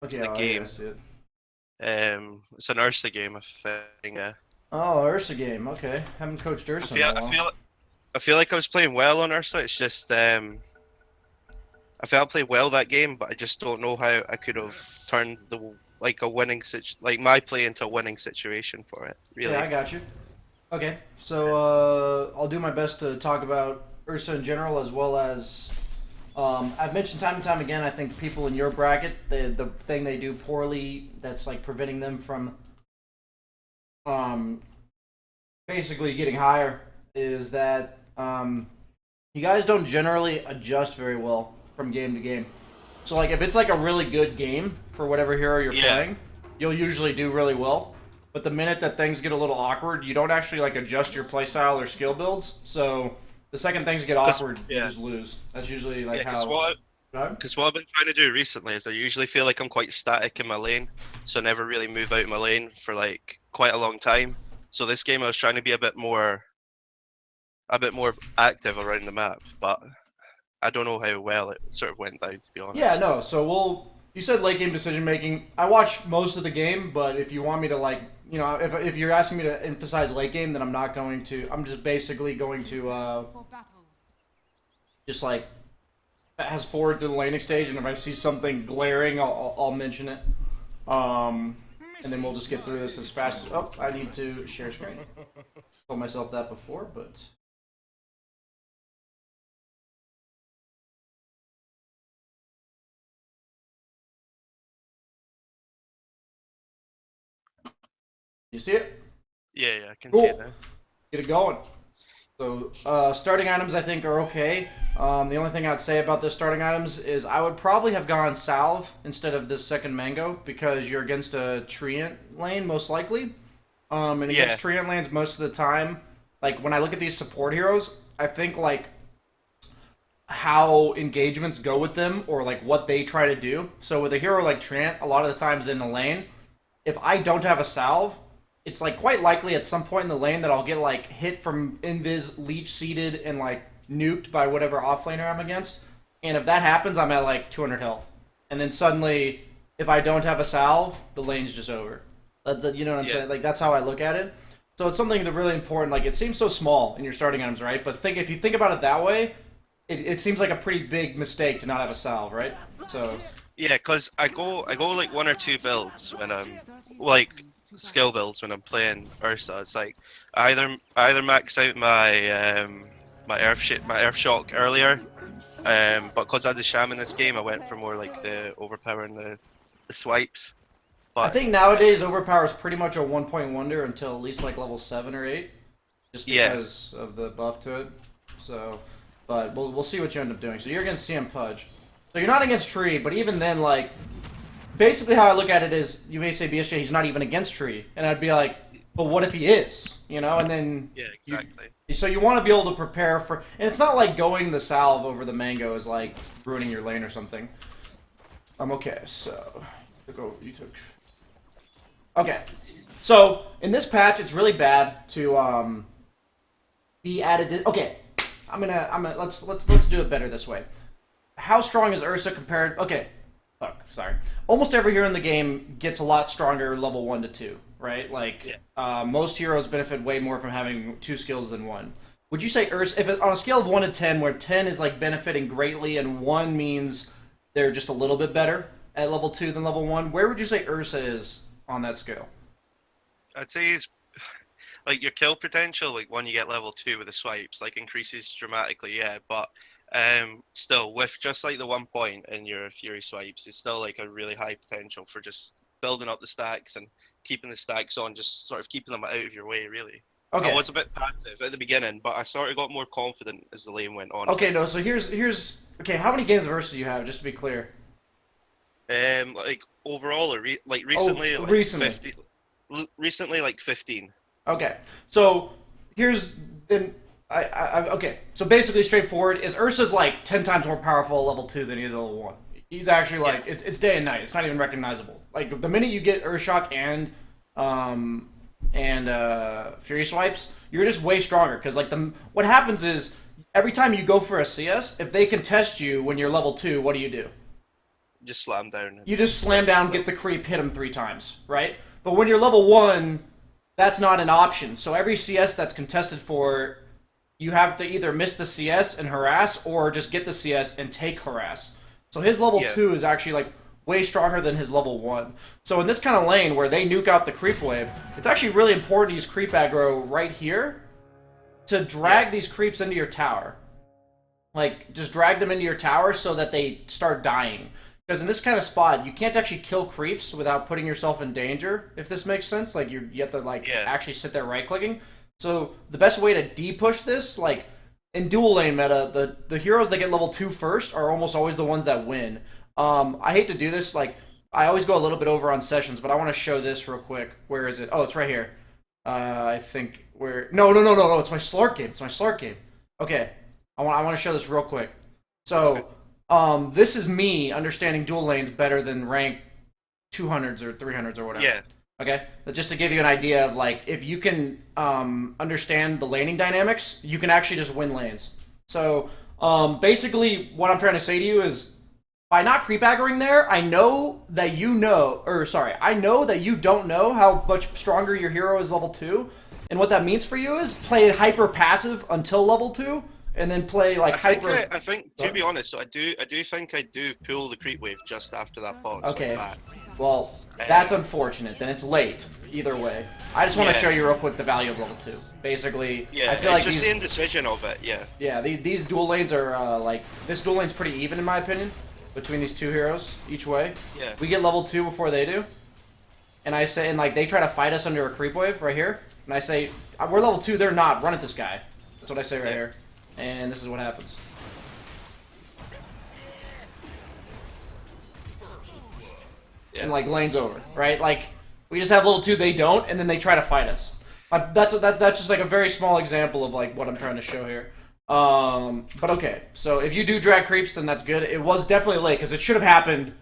Okay, the oh, yeah, I game. see it. It's an Ursa game, I think. Oh, Ursa game. Okay, haven't coached I Ursa in feel a I while. feel I feel like I was playing well on Ursa. It's just I felt I played well that game, but I just don't know how I could have turned the like a winning like my play into a winning situation for it. Yeah, Really. I got you. Okay, so I'll do my best to talk about Ursa in general as well as I've mentioned time and time again. I think people in your bracket, the thing they do poorly that's like preventing them from um, basically getting higher is that you guys don't generally adjust very well from game to game. So like if it's like a really good game for whatever hero you're Yeah. playing, you'll usually do really well. But the minute that things get a little awkward, you don't actually like adjust your playstyle or skill builds. So the second things get Cause awkward, you yeah, just lose. That's usually like yeah. how. Right? Because what I've been trying to do recently is I usually feel like I'm quite static in my lane, so I never really move out of my lane for like quite a long time. So this game I was trying to be a bit more active around the map, but I don't know how well it sort of went down, to be Yeah, honest. no. So we'll. You said late game decision making. I watch most of the game, but if you want me to like, if you're asking me to emphasize late game, then I'm not going to. I'm just basically going to just like fast forward to the laning stage, and if I see something glaring, I'll mention it. Um, and then we'll just get through this as fast as. Oh, I need to share screen. Told myself that before, but you see it? Yeah, yeah, I can see it Cool. now. Get it going. So starting items I think are okay. The only thing I'd say about the starting items is I would probably have gone salve instead of this second mango because you're against a treant lane most likely. And Yeah, against treant lanes most of the time, like when I look at these support heroes, I think like how engagements go with them or like what they try to do. So with a hero like Trant, a lot of the times in the lane, if I don't have a salve, it's like quite likely at some point in the lane that I'll get like hit from invis, leech seated, and like nuked by whatever offlaner I'm against. And if that happens, I'm at like 200 health. And then suddenly, if I don't have a salve, the lane's just over. You know what I'm yeah, saying? Like that's how I look at it. So it's something that's really important. Like it seems so small in your starting items, right? But think if you think about it that way, it seems like a pretty big mistake to not have a salve, right? So yeah. Because I go like one or two builds when I'm like skill builds when I'm playing Ursa. It's like I either max out my earth shock earlier. But because I had the sham in this game, I went for more like the overpowering the swipes. I But think nowadays overpower is pretty much a 1 point wonder until at least like level 7 or 8, just yeah, because of the buff to it. So, but we'll see what you end up doing. So you're against CM Pudge. So you're not against Tree, but even then, like basically how I look at it is, you may say BSJ he's not even against Tree, and I'd be like, but what if he is? You know, and then yeah, you. exactly. So you want to be able to prepare for, and it's not like going the salve over the mango is like ruining your lane or something. Okay. So you took. Okay. So in this patch, it's really bad to be added. Okay, I'm gonna let's do it better this way. How strong is Ursa compared? Okay, fuck, sorry. Almost every hero in the game gets a lot stronger level 1 to 2, right? Like Yeah, most heroes benefit way more from having two skills than one. Would you say Ursa, if it, on a scale of 1 to 10, where 10 is like benefiting greatly and 1 means they're just a little bit better at level 2 than level 1, where would you say Ursa is on that scale? I'd say it's like your kill potential, like when you get level two with the swipes, like increases dramatically. Yeah, but still with just like the 1 point in your fury swipes, it's still like a really high potential for just building up the stacks and keeping the stacks on, just sort of keeping them out of your way. Really, I Okay, was a bit passive at the beginning, but I sort of got more confident as the lane went on a okay, bit. no. So here's okay. How many games of Ursa do you have? Just to be clear. Like overall, or like Oh, recently, like recently. 50, recently like 15. Okay, so here's then okay. So basically, straightforward is Ursa's like 10 times more powerful at level 2 than he is at level 1. He's actually Yeah, like it's day and night. It's not even recognizable. Like the minute you get Urshock um Fury swipes, you're just way stronger because like the what happens is every time you go for a CS, if they contest you when you're level 2, what do you do? just slam down. You just slam down, get the creep, hit him 3 times, right? But when you're level 1, that's not an option. So every CS that's contested for, you have to either miss the CS and harass, or just get the CS and take harass. So his level 2 is actually like way stronger than his level 1. So in this kind of lane where they nuke out the creep wave, it's actually really important to use creep aggro right here to drag these creeps into your tower. Like, just drag them into your tower so that they start dying. Because in this kind of spot, you can't actually kill creeps without putting yourself in danger, if this makes sense. Like, you have to, like, actually sit there right-clicking. So, the best way to de-push this, like, in dual lane meta, the heroes that get level 2 first are almost always the ones that win. I hate to do this, like, I always go a little bit over on sessions, but I want to show this real quick. Where is it? Oh, it's right here. I think where... No, it's my Slark game. It's my Slark game. Okay. I want to show this real quick. So, this is me understanding dual lanes better than rank 200s or 300s or whatever. Yeah. Okay? But just to give you an idea of, like, if you can understand the laning dynamics, you can actually just win lanes. So, basically, what I'm trying to say to you is, by not creep aggroing there, I know that you know, I know that you don't know how much stronger your hero is level 2. And what that means for you is play hyper passive until level 2. And then play like hyper. I think to be honest, I do think I do pull the creep wave just after that pause. Okay. Like well, that's unfortunate. Then it's late. Either way, I just want to show you real quick the value of level 2. Basically, I feel it's like just the indecision of it. Yeah. Yeah. These dual lanes are like this dual lane's pretty even in my opinion between these 2 heroes each way. Yeah. We get level 2 before they do, and I say, and like they try to fight us under a creep wave right here, and I say we're level 2, they're not. Run at this guy. That's what I say right here. And this is what happens. Yeah. And like lane's over, right? Like we just have level 2, they don't, and then they try to fight us. That's just like a very small example of like what I'm trying to show here. But okay, so if you do drag creeps, then that's good. It was definitely late because it should have happened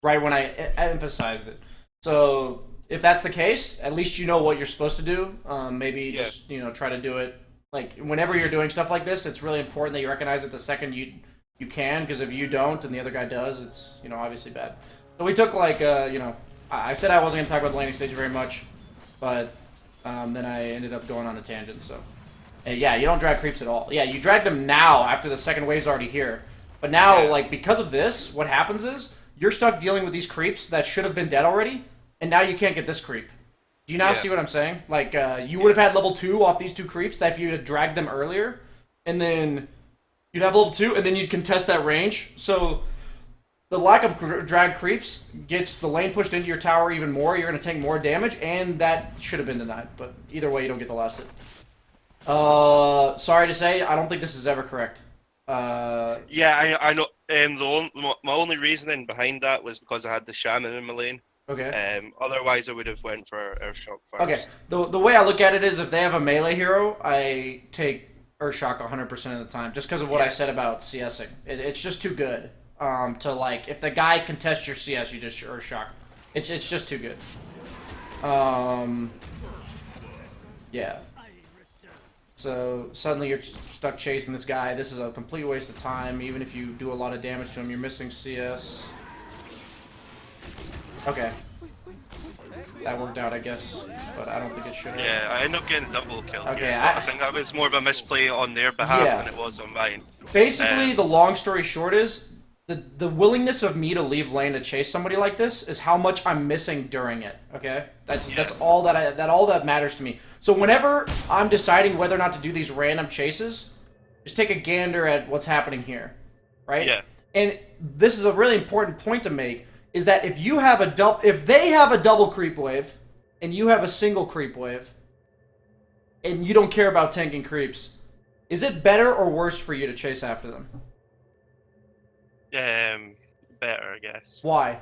right when I emphasized it. So if that's the case, at least you know what you're supposed to do. Maybe just try to do it. Like, whenever you're doing stuff like this, it's really important that you recognize it the second you can, because if you don't and the other guy does, it's, obviously bad. So we took, like, I said I wasn't going to talk about the landing stage very much, but then I ended up going on a tangent, so. Yeah, you don't drag creeps at all. Yeah, you drag them now after the second wave's already here. But now, like, because of this, what happens is, you're stuck dealing with these creeps that should have been dead already, and now you can't get this creep. Do you now see what I'm saying? Like, you would have had level 2 off these 2 creeps that if you had dragged them earlier, and then you'd have level 2, and then you'd contest that range. So, the lack of drag creeps gets the lane pushed into your tower even more. You're going to take more damage, and that should have been denied. But either way, you don't get the last hit. Sorry to say, I don't think this is ever correct. Yeah, I know. My only reasoning behind that was because I had the shaman in my lane. Okay. Otherwise, I would have went for Earthshock first. Okay. The way I look at it is, if they have a melee hero, I take Earthshock 100% of the time, just because of what I said about CSing. It's just too good. To like, if the guy contests your CS, you just Earthshock. It's just too good. Yeah. So suddenly you're stuck chasing this guy. This is a complete waste of time. Even if you do a lot of damage to him, you're missing CS. Okay. That worked out, I guess, but I don't think it should have. Yeah, I ended up getting double kill. Okay, here, I think that was more of a misplay on their behalf than it was on mine. Basically, the long story short is, the willingness of me to leave lane to chase somebody like this is how much I'm missing during it. Okay, that's all that matters to me. So whenever I'm deciding whether or not to do these random chases, just take a gander at what's happening here, right? Yeah. And this is a really important point to make. Is that if you have if they have a double creep wave, and you have a single creep wave, and you don't care about tanking creeps, is it better or worse for you to chase after them? Better, I guess. Why?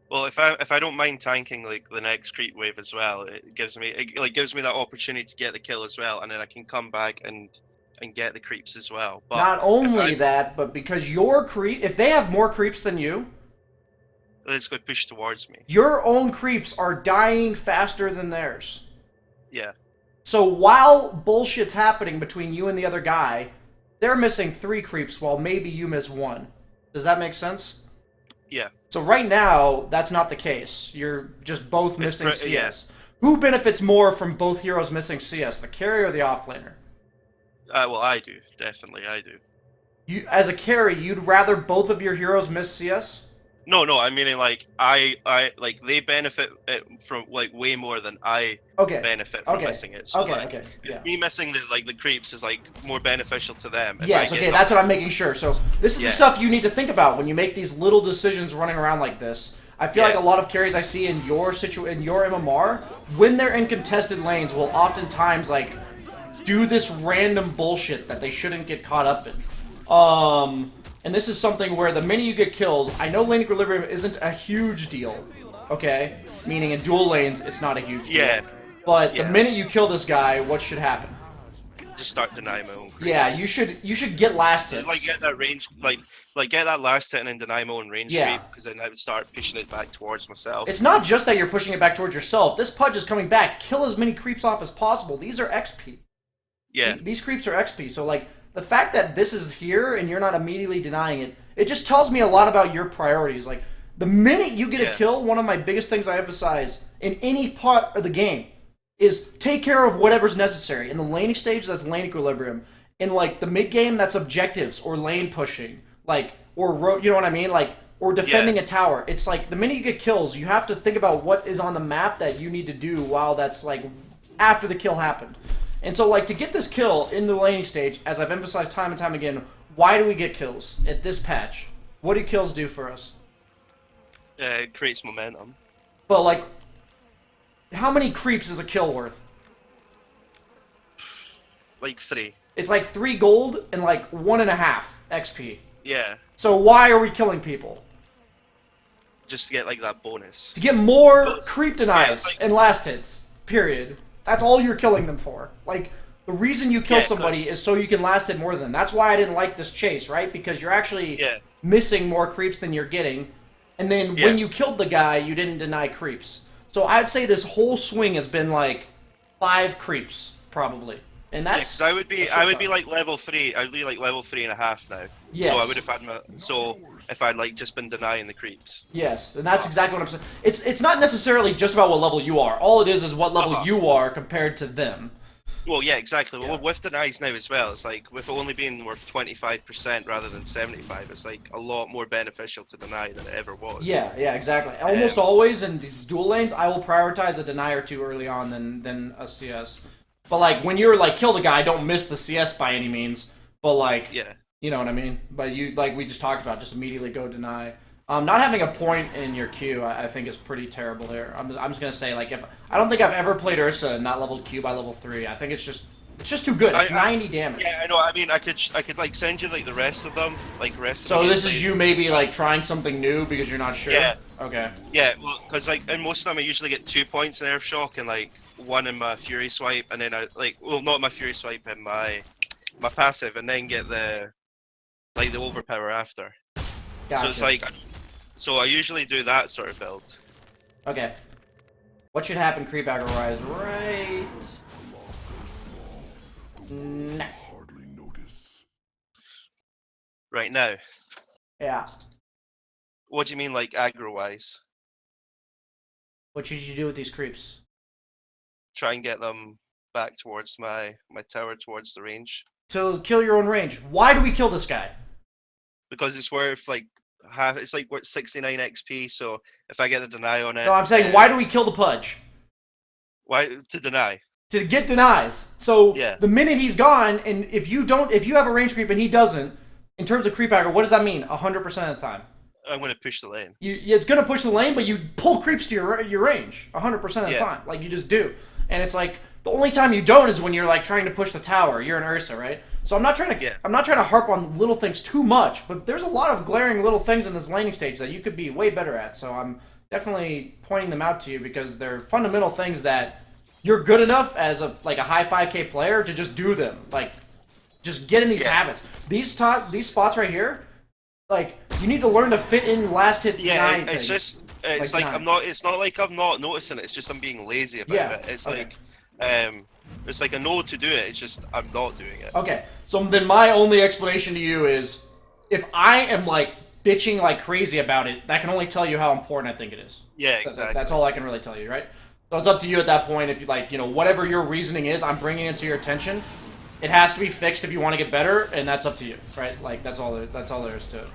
Well, if I don't mind tanking like the next creep wave as well, it gives me that opportunity to get the kill as well, and then I can come back and get the creeps as well. But not only that, but because your creep, if they have more creeps than you, it's going to push towards me. Your own creeps are dying faster than theirs. Yeah. So while bullshit's happening between you and the other guy, they're missing 3 creeps while maybe you miss 1. Does that make sense? Yeah. So right now, that's not the case. You're just both missing CS. Yeah. Who benefits more from both heroes missing CS, the carry or the offlaner? Well, I do. Definitely, I do. You, as a carry, you'd rather both of your heroes miss CS? No, I mean like like they benefit from like way more than I benefit from missing it. So Yeah. me missing the creeps is like more beneficial to them. Yes, okay, that's what I'm making sure. So this is the stuff you need to think about when you make these little decisions running around like this. I feel like a lot of carries I see in your MMR, when they're in contested lanes, will oftentimes like do this random bullshit that they shouldn't get caught up in. And this is something where the minute you get kills, I know lane equilibrium isn't a huge deal, okay? Meaning in dual lanes, it's not a huge deal. Yeah. But the minute you kill this guy, what should happen? Just start denying my own creeps. Yeah, you should get last hits. Like get that range, like get that last hit and then deny my own range creep, because then I would start pushing it back towards myself. It's not just that you're pushing it back towards yourself. This Pudge is coming back. Kill as many creeps off as possible. These are XP. Yeah. These creeps are XP, so like, the fact that this is here and you're not immediately denying it, it just tells me a lot about your priorities. Like, the minute you get a kill, one of my biggest things I emphasize in any part of the game is take care of whatever's necessary. In the laning stage, that's lane equilibrium. In, like, the mid-game, that's objectives or lane pushing. Like, or, you know what I mean? Like, or defending a tower. It's like, the minute you get kills, you have to think about what is on the map that you need to do while that's, like, after the kill happened. And so, like, to get this kill in the laning stage, as I've emphasized time and time again, why do we get kills at this patch? What do kills do for us? It creates momentum. But, like, how many creeps is a kill worth? Like 3. It's like 3 gold and, like, 1.5 XP. Yeah. So why are we killing people? Just to get, like, that bonus. To get more creep denies and last hits. Period. That's all you're killing them for. Like, the reason you kill somebody is so you can last it more than them. That's why I didn't like this chase, right? Because you're actually missing more creeps than you're getting. And then when you killed the guy, you didn't deny creeps. So I'd say this whole swing has been like 5 creeps, probably. And that's I would be like level 3. I'd be like level 3.5 now. Yes. So I would have had if I'd like just been denying the creeps. Yes, and that's exactly what I'm saying. It's not necessarily just about what level you are. All it is what level you are compared to them. Well, yeah, exactly. Well, with denies now as well, it's like with only being worth 25% rather than 75, it's like a lot more beneficial to deny than it ever was. Yeah, exactly. Almost always in these dual lanes, I will prioritize a deny or two early on than a CS. But like when you're like kill the guy, don't miss the CS by any means. But like, you know what I mean. But you like we just talked about, just immediately go deny. Not having a point in your queue, I think, is pretty terrible here. I'm just gonna say, like, I don't think I've ever played Ursa and not leveled Q by level 3. I think it's just too good. It's 90 damage. Yeah, I know. I mean, I could like send you like the rest of them, like rest. So this is you maybe like trying something new because you're not sure. Yeah. Okay. Yeah, well, because like in most of them, I usually get 2 points in Earth Shock and like 1 in my Fury Swipe, and then I not my Fury Swipe in my passive, and then get the overpower after. Gotcha. So it's like. So I usually do that sort of build. Okay. What should happen creep aggro rise right now? Right now? Yeah. What do you mean, like, aggro-wise? What should you do with these creeps? Try and get them back towards my tower, towards the range. So kill your own range. Why do we kill this guy? Because it's worth, like, it's like worth 69 XP, so if I get the deny on it... No, I'm saying, why do we kill the Pudge? Why? To deny. To get denies. So, yeah. The minute he's gone, and if you have a range creep and he doesn't, in terms of creep aggro, what does that mean? 100% of the time. I'm going to push the lane. It's going to push the lane, but you pull creeps to your range 100% of the time. Like, you just do. And it's like, the only time you don't is when you're, like, trying to push the tower. You're an Ursa, right? So I'm not trying to harp on little things too much, but there's a lot of glaring little things in this laning stage that you could be way better at. So I'm definitely pointing them out to you because they're fundamental things that you're good enough as a high 5K player to just do them. Like, just get in these habits. These spots right here, like, you need to learn to fit in last hit. Yeah, it's just it's like I'm not. It's not like I'm not noticing it. It's just I'm being lazy about it. It's like it's like I know to do it. It's just I'm not doing it. Okay, so then my only explanation to you is, if I am like bitching like crazy about it, that can only tell you how important I think it is. Yeah, exactly. That's all I can really tell you, right? So it's up to you at that point. If you like, whatever your reasoning is, I'm bringing it to your attention. It has to be fixed if you want to get better, and that's up to you, right? Like that's all there is to it.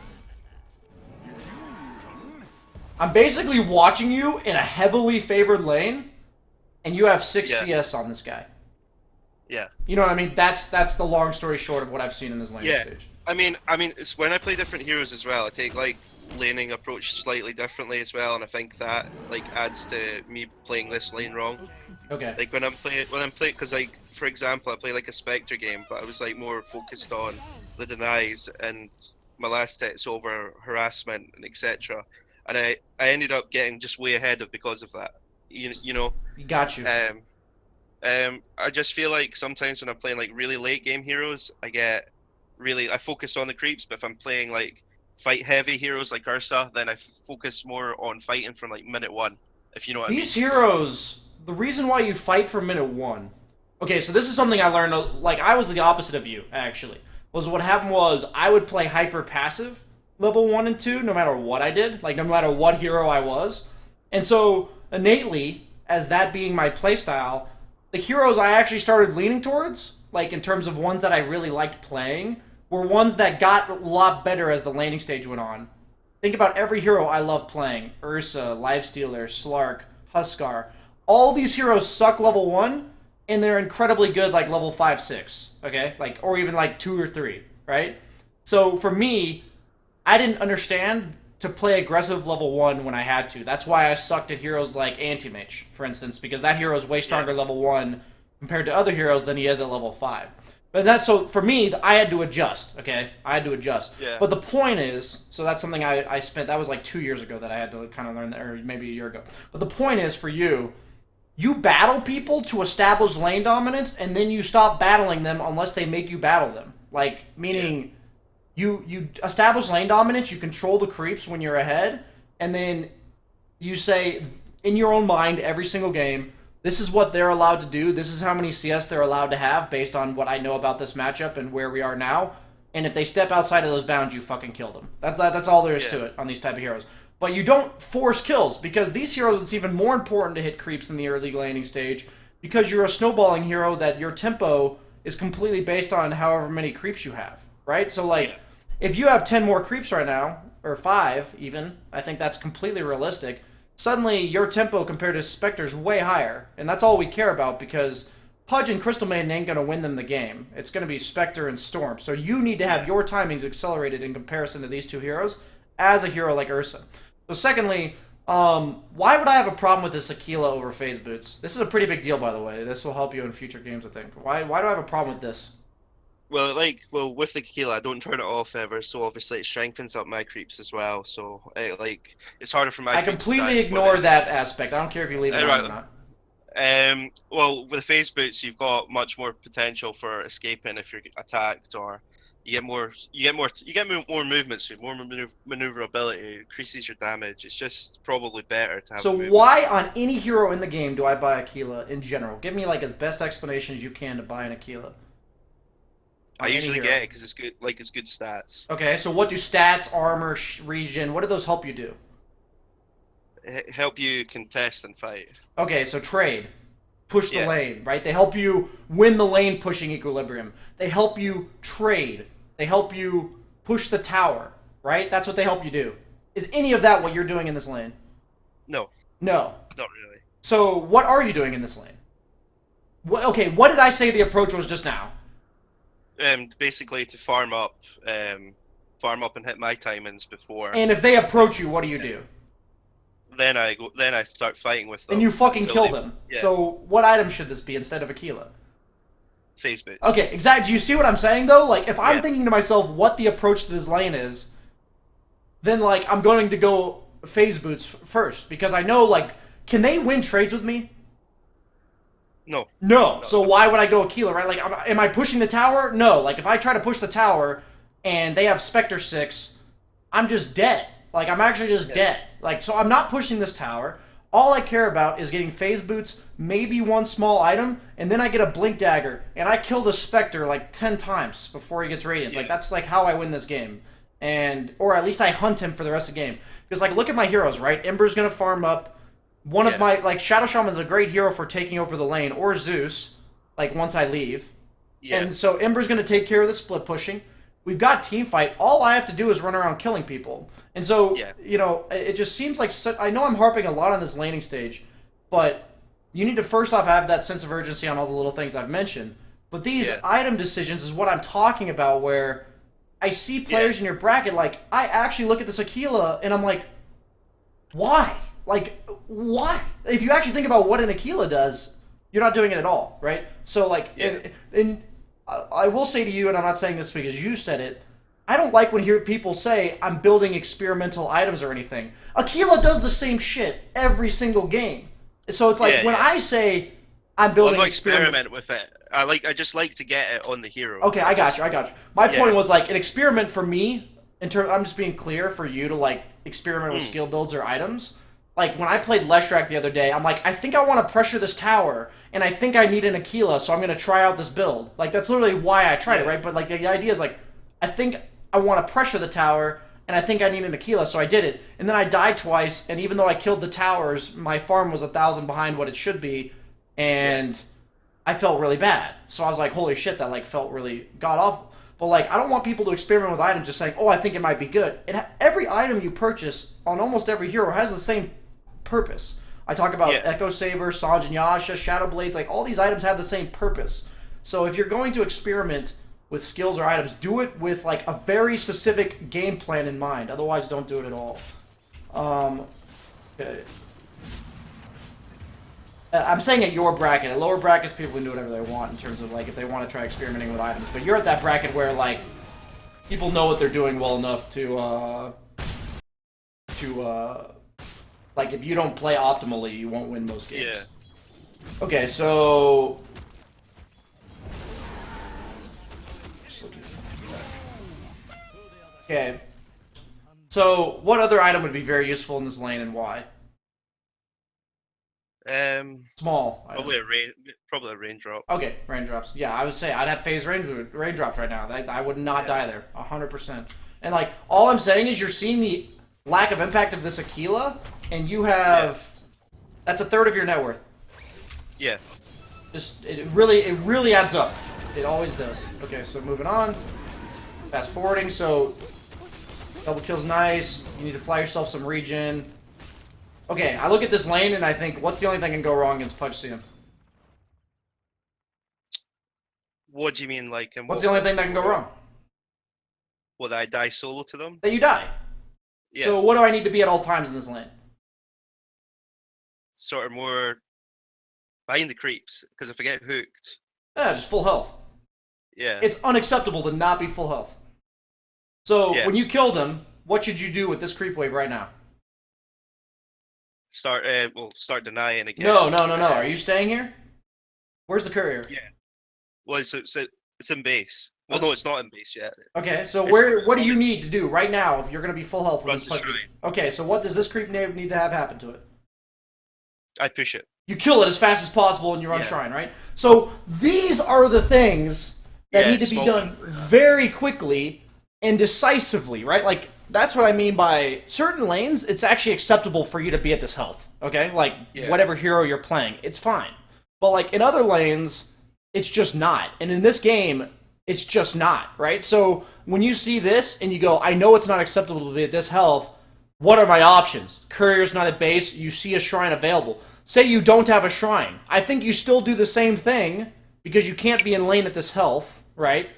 I'm basically watching you in a heavily favored lane, and you have 6 CS on this guy. Yeah. You know what I mean? That's the long story short of what I've seen in this laning stage. I mean, it's when I play different heroes as well. I take like laning approach slightly differently as well, and I think that like adds to me playing this lane wrong. Okay. Like when I'm playing, because like for example, I play like a Spectre game, but I was like more focused on the denies and my last hit's over harassment and etc. And I ended up getting just way ahead of because of that. You know. Got you. I just feel like sometimes when I'm playing like really late game heroes, I focus on the creeps. But if I'm playing like fight heavy heroes like Ursa, then I focus more on fighting from like minute 1. If you know what I mean. These heroes, the reason why you fight from minute 1. Okay, so this is something I learned. Like I was the opposite of you actually. Was what happened was I would play hyper passive level 1 and 2 no matter what I did, like no matter what hero I was. And so innately, as that being my playstyle, the heroes I actually started leaning towards, like in terms of ones that I really liked playing, were ones that got a lot better as the laning stage went on. Think about every hero I love playing. Ursa, Lifestealer, Slark, Huskar. All these heroes suck level 1, and they're incredibly good like level 5, 6, okay? Like, or even like 2 or 3, right? So for me, I didn't understand to play aggressive level 1 when I had to. That's why I sucked at heroes like Itemization, for instance, because that hero is way stronger level 1 compared to other heroes than he is at level 5. But that's so for me, I had to adjust, okay? I had to adjust. Yeah. But the point is, so that's something I spent, that was like 2 years ago that I had to kind of learn that, or maybe a year ago. But the point is, for you battle people to establish lane dominance, and then you stop battling them unless they make you battle them. Like, meaning... You establish lane dominance, you control the creeps when you're ahead, and then you say, in your own mind, every single game, this is what they're allowed to do, this is how many CS they're allowed to have based on what I know about this matchup and where we are now, and if they step outside of those bounds, you fucking kill them. That's all there is to it on these type of heroes. But you don't force kills, because these heroes, it's even more important to hit creeps in the early laning stage, because you're a snowballing hero that your tempo is completely based on however many creeps you have, right? So, like... If you have 10 more creeps right now, or 5 even, I think that's completely realistic, suddenly your tempo compared to Spectre's way higher. And that's all we care about because Pudge and Crystal Maiden ain't going to win them the game. It's going to be Spectre and Storm. So you need to have your timings accelerated in comparison to these two heroes as a hero like Ursa. So secondly, why would I have a problem with this Aquila over phase boots? This is a pretty big deal, by the way. This will help you in future games, I think. Why do I have a problem with this? Well, with the Aquila, I don't turn it off ever, so obviously it strengthens up my creeps as well. So it's harder for my. I completely ignore that aspect. I don't care if you leave it on or not. Well, with the phase boots, you've got much more potential for escaping if you're attacked, or you get more movements, more maneuverability. It increases your damage. It's just probably better to have. So why on any hero in the game do I buy Aquila in general? Give me like as best explanation as you can to buy an Aquila. I usually get it because it's good. Like it's good stats. Okay, so what do stats, armor, regen? What do those help you do? Help you contest and fight. Okay, so trade, push the lane, right? They help you win the lane pushing equilibrium. They help you trade. They help you push the tower, right? That's what they help you do. Is any of that what you're doing in this lane? No. No. Not really. So what are you doing in this lane? Okay, what did I say the approach was just now? Basically to farm up and hit my timings before. And if they approach you, what do you do? Then I start fighting with them. And you fucking kill them. Yeah. So what item should this be instead of Aquila? Phase boots. Okay, exactly. Do you see what I'm saying though? Like if I'm thinking to myself what the approach to this lane is, then like I'm going to go phase boots first because I know like can they win trades with me? No. So why would I go Aquila, right? Like, am I pushing the tower? No. Like, if I try to push the tower and they have Spectre 6, I'm just dead. Like, I'm actually just dead. Like, so I'm not pushing this tower. All I care about is getting phase boots, maybe one small item, and then I get a blink dagger, and I kill the Spectre like 10 times before he gets radiance. Like, that's like how I win this game. or at least I hunt him for the rest of the game. Because like, look at my heroes, right? Ember's gonna farm up. One of my like Shadow Shaman's a great hero for taking over the lane, or Zeus. Like once I leave, and so Ember's gonna take care of the split pushing. We've got team fight. All I have to do is run around killing people. And so, you know, it just seems like I know I'm harping a lot on this laning stage, but you need to first off have that sense of urgency on all the little things I've mentioned. But these item decisions is what I'm talking about, where I see players in your bracket, like, I actually look at this Aquila, and I'm like, why? Like, why? If you actually think about what an Aquila does, you're not doing it at all, right? So, like, and I will say to you, and I'm not saying this because you said it, I don't like when people say, I'm building experimental items or anything. Aquila does the same shit every single game. So it's like, when I say I'm building experiment with it. I just like to get it on the hero. Okay, I got you. My point was, like, an experiment for me, I'm just being clear for you to, like, experiment with skill builds or items. Like, when I played Leshrac the other day, I'm like, I think I want to pressure this tower, and I think I need an Aquila, so I'm going to try out this build. Like, that's literally why I tried it, right? But, like, the idea is, like, I think I want to pressure the tower, and I think I need an Aquila, so I did it. And then I died twice, and even though I killed the towers, my farm was 1,000 behind what it should be, and I felt really bad. So I was like, holy shit, that, like, felt really god-awful. But, like, I don't want people to experiment with items just saying, oh, I think it might be good. Every item you purchase on almost every hero has the same purpose. I talk about Echo Saber, Sanj and Yasha, Shadow Blades, like, all these items have the same purpose. So if you're going to experiment with skills or items, do it with, like, a very specific game plan in mind. Otherwise, don't do it at all. Okay. I'm saying at your bracket. At lower brackets, people can do whatever they want in terms of, like, if they want to try experimenting with items. But you're at that bracket where, like, people know what they're doing well enough to like, if you don't play optimally, you won't win most games. Yeah. Okay, so okay. So, what other item would be very useful in this lane, and why? Small. Probably a raindrop. Okay, raindrops. Yeah, I would say I'd have phase raindrops right now. I would not die there, 100%. And, like, all I'm saying is you're seeing the lack of impact of this Aquila, and you have that's a third of your net worth. Yeah. Just it really adds up. It always does. Okay, so moving on. Fast forwarding. So double kill's nice. You need to fly yourself some regen. Okay, I look at this lane and I think, what's the only thing that can go wrong against Pudge CM? What do you mean, like? What's the only thing that can go wrong? Well, that I die solo to them? That you die. Yeah. So what do I need to be at all times in this lane? Sort of more behind the creeps, because if I get hooked... Yeah, just full health. Yeah. It's unacceptable to not be full health. So when you kill them, what should you do with this creep wave right now? Start denying again. No. Are you staying here? Where's the courier? Yeah. Well, it's in base. Well, no, it's not in base yet. Okay, so what do you need to do right now if you're going to be full health with this punch? Okay, so what does this creep need to have happen to it? I push it. You kill it as fast as possible and you run Shrine, right? So these are the things that need to be done very quickly and decisively, right? Like, that's what I mean by certain lanes, it's actually acceptable for you to be at this health, okay? Like, whatever hero you're playing, it's fine. But, like, in other lanes, it's just not. And in this game, it's just not, right? So when you see this and you go, I know it's not acceptable to be at this health, what are my options? Courier's not at base, you see a shrine available. Say you don't have a shrine. I think you still do the same thing because you can't be in lane at this health, right?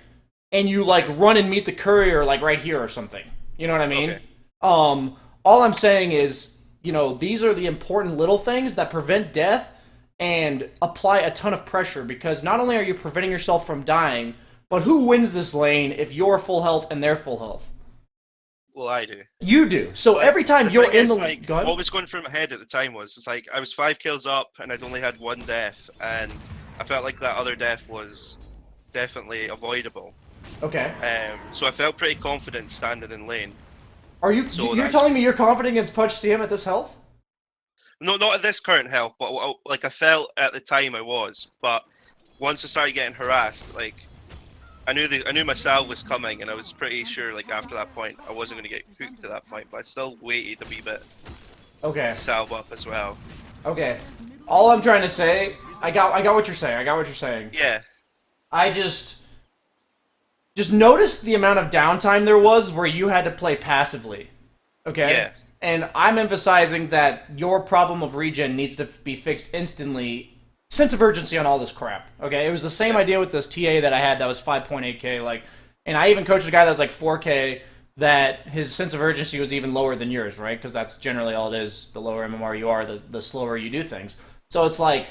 And you, like, run and meet the courier, like, right here or something. You know what I mean? Okay. All I'm saying is, you know, these are the important little things that prevent death and apply a ton of pressure, because not only are you preventing yourself from dying, but who wins this lane if you're full health and they're full health? Well, I do. You do. So but every time you're in the like, what was going through my head at the time was, it's like I was 5 kills up and I'd only had 1 death, and I felt like that other death was definitely avoidable. Okay. So I felt pretty confident standing in lane. Are you? So you're telling me you're confident against Pudge CM at this health? No, not at this current health, but like I felt at the time I was. But once I started getting harassed, like I knew my salve was coming, and I was pretty sure like after that point I wasn't going to get hooked to that point, but I still waited a wee bit Okay. to salve up as well. Okay. All I'm trying to say, I got what you're saying. I got what you're saying. Yeah. I just notice the amount of downtime there was where you had to play passively. Okay? Yeah. And I'm emphasizing that your problem of regen needs to be fixed instantly. Sense of urgency on all this crap. Okay? It was the same idea with this TA that I had that was 5.8k, like, and I even coached a guy that was like 4k that his sense of urgency was even lower than yours, right? Because that's generally all it is. The lower MMR you are, the slower you do things. So it's like,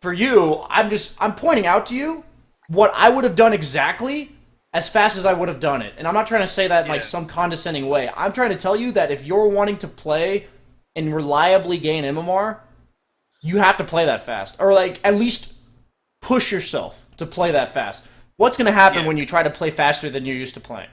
for you, I'm pointing out to you what I would have done exactly as fast as I would have done it. And I'm not trying to say that in like some condescending way. I'm trying to tell you that if you're wanting to play and reliably gain MMR, you have to play that fast. Or like at least push yourself to play that fast. What's going to happen when you try to play faster than you're used to playing?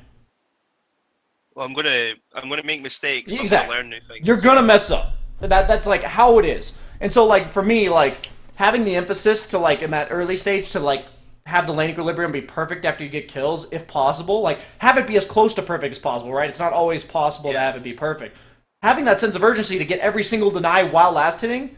Well, I'm gonna make mistakes, but Exactly. I'm gonna learn new things. You're gonna mess up. That's like how it is. And so like for me, like having the emphasis to like in that early stage to like have the lane equilibrium be perfect after you get kills, if possible. Like, have it be as close to perfect as possible, right? It's not always possible to have it be perfect. Having that sense of urgency to get every single deny while last hitting,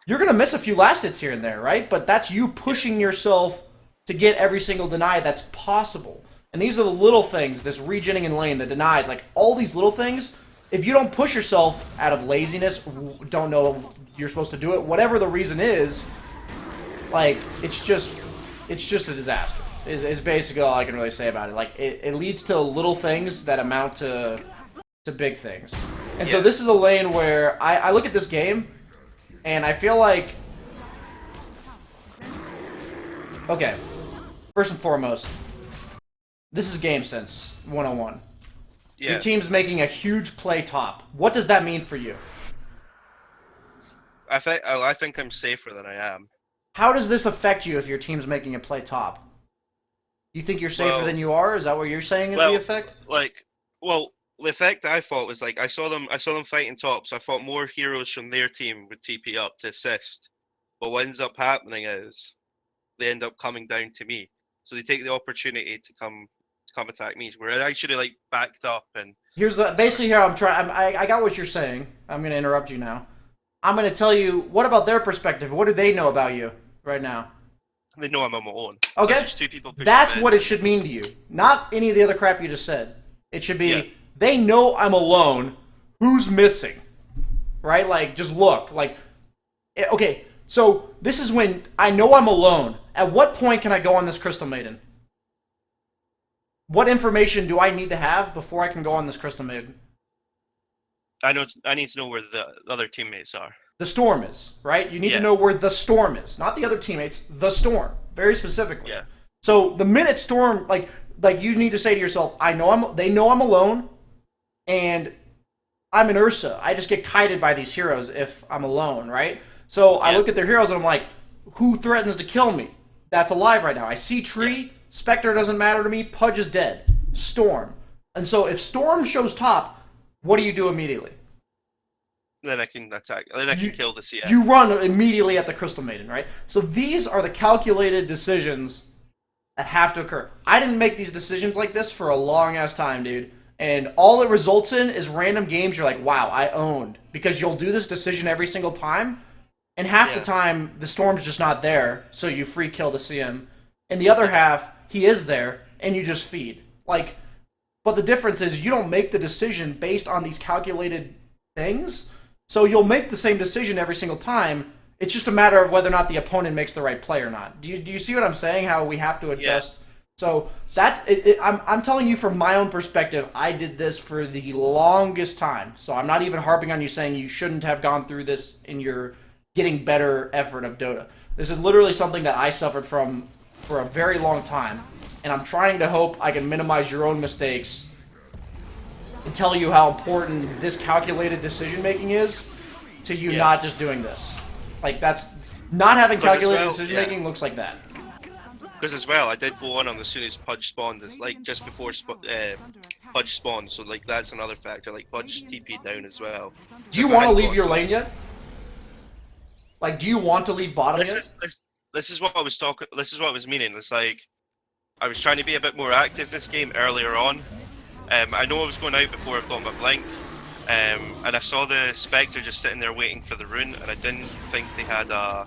you're going to miss a few last hits here and there, right? But that's you pushing yourself to get every single deny that's possible. And these are the little things, this regenning in lane, the denies, like all these little things, if you don't push yourself out of laziness, don't know you're supposed to do it, whatever the reason is, like, it's just a disaster, is basically all I can really say about it. Like, it leads to little things that amount to big things. And so this is a lane where I look at this game, and I feel like... Okay, first and foremost, this is game sense 101. Yeah. Your team's making a huge play top. What does that mean for you? I think I'm safer than I am. How does this affect you if your team's making a play top? You think you're safer than you are? Is that what you're saying is the effect? The effect I thought was like I saw them fighting top, so I thought more heroes from their team would TP up to assist. But what ends up happening is they end up coming down to me. So they take the opportunity to come attack me, where I should have like backed up and. Here's basically here I'm trying. I got what you're saying. I'm gonna interrupt you now. I'm gonna tell you what about their perspective. What do they know about you right now? They know I'm on my own. Okay, just two people that's what it should mean to you. Not any of the other crap you just said. It should be they know I'm alone. Who's missing? Right? Like just look. Like okay. So this is when I know I'm alone. At what point can I go on this Crystal Maiden? What information do I need to have before I can go on this Crystal Maiden? I need to know where the other teammates are. The Storm is, right? You need to know where the Storm is. Not the other teammates, the Storm. Very specifically. Yeah. So the minute Storm, like you need to say to yourself, they know I'm alone, and I'm an Ursa. I just get kited by these heroes if I'm alone, right? So I look at their heroes and I'm like, who threatens to kill me? That's alive right now. I see Tree, Spectre doesn't matter to me, Pudge is dead. Storm. And so if Storm shows top, what do you do immediately? Then I can attack. Then I can kill the CF. You run immediately at the Crystal Maiden, right? So these are the calculated decisions that have to occur. I didn't make these decisions like this for a long-ass time, dude. And all it results in is random games you're like, wow, I owned. Because you'll do this decision every single time, and half the time, the Storm's just not there, so you free kill the CM. And the other half, he is there, and you just feed. Like, but the difference is you don't make the decision based on these calculated things, so you'll make the same decision every single time. It's just a matter of whether or not the opponent makes the right play or not. Do you see what I'm saying? How we have to adjust. Yeah. So that's I'm telling you from my own perspective. I did this for the longest time. So I'm not even harping on you saying you shouldn't have gone through this in your getting better effort of Dota. This is literally something that I suffered from for a very long time, and I'm trying to hope I can minimize your own mistakes and tell you how important this calculated decision making is to you not just doing this. Like that's not having calculated decision making looks like that. Because as well, I did go on as soon as Pudge spawned. It's like just before Pudge spawned, so like that's another factor. Like Pudge TP'd down as well. Do you want to leave your lane yet? Like, do you want to leave bottom yet? This is what I was talking. This is what I was meaning. It's like I was trying to be a bit more active this game earlier on. I know I was going out before I got my blink, and I saw the Spectre just sitting there waiting for the rune, and I didn't think they had a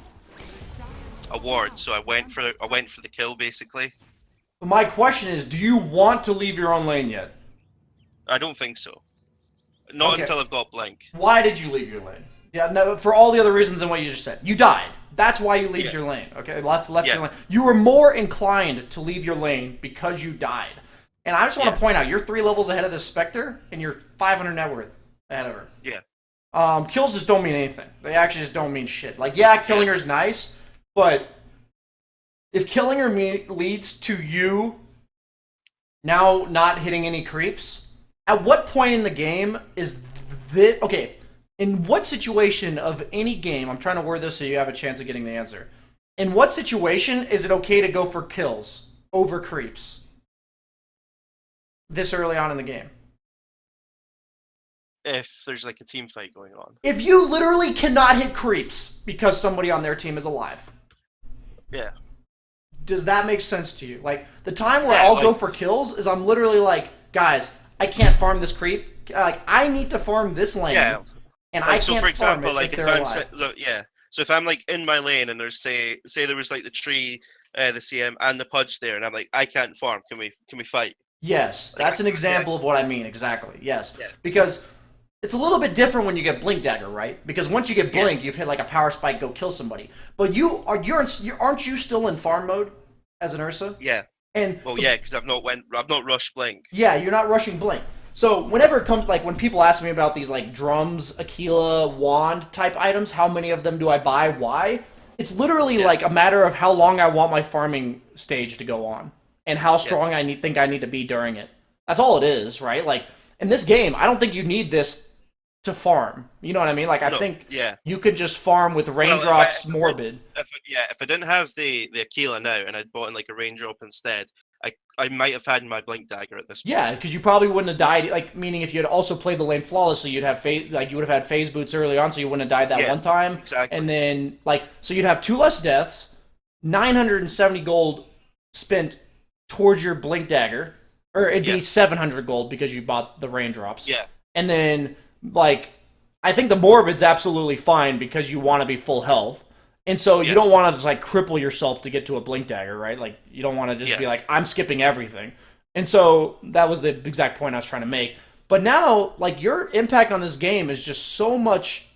ward, so I went for the kill basically. But my question is, do you want to leave your own lane yet? I don't think so. Not Okay. until I've got blink. Why did you leave your lane? Yeah, no, for all the other reasons than what you just said. You died. That's why you left Yeah. your lane. Okay, left Yeah. your lane. You were more inclined to leave your lane because you died. And I just want to point out, you're 3 levels ahead of this Spectre, and you're 500 net worth ahead of her. Yeah. Kills just don't mean anything. They actually just don't mean shit. Like, yeah, killing her's nice, but if killing her leads to you now not hitting any creeps, at what point in the game is this... Okay, in what situation of any game... I'm trying to word this so you have a chance of getting the answer. In what situation is it okay to go for kills over creeps this early on in the game? If there's like a team fight going on. If you literally cannot hit creeps because somebody on their team is alive. Yeah. Does that make sense to you? Like, the time where I'll go for kills is I'm literally like, guys, I can't farm this creep. Like, I need to farm this lane. Yeah. And Like, I so can't for example, farm it like if if they're I'm alive. yeah. So if I'm like in my lane and there's say there was like the tree, the CM and the Pudge there, and I'm like, I can't farm. Can we fight? Yes, Like, that's an example of what I mean, exactly. Yes. Yeah. Because it's a little bit different when you get Blink Dagger, right? Because once you get Blink, you've hit like a power spike, go kill somebody. But aren't you still in farm mode as an Ursa? Yeah. And Well, yeah, because I've not rushed blink. yeah, you're not rushing Blink. So whenever it comes, like, when people ask me about these, like, drums, Aquila, wand type items, how many of them do I buy, why? It's literally, like, a matter of how long I want my farming stage to go on. And how strong I think I need to be during it. That's all it is, right? Like, in this game, I don't think you need this to farm. You know what I mean? Like, I think you could just farm with Raindrops Morbid. If I didn't have the Aquila now and I'd bought in like a raindrop instead, I might have had my blink dagger at this point. Yeah, because you probably wouldn't have died. Like, meaning if you had also played the lane flawlessly, you would have phase boots early on, so you wouldn't have died that one time. Exactly. And then so you'd have 2 less deaths, 970 gold spent towards your blink dagger, or it'd be 700 gold because you bought the raindrops. Yeah. And then I think the morbid's absolutely fine because you want to be full health. And so you don't want to just, like, cripple yourself to get to a blink dagger, right? Like, you don't want to just be like, I'm skipping everything. And so that was the exact point I was trying to make. But now, like, your impact on this game is just so much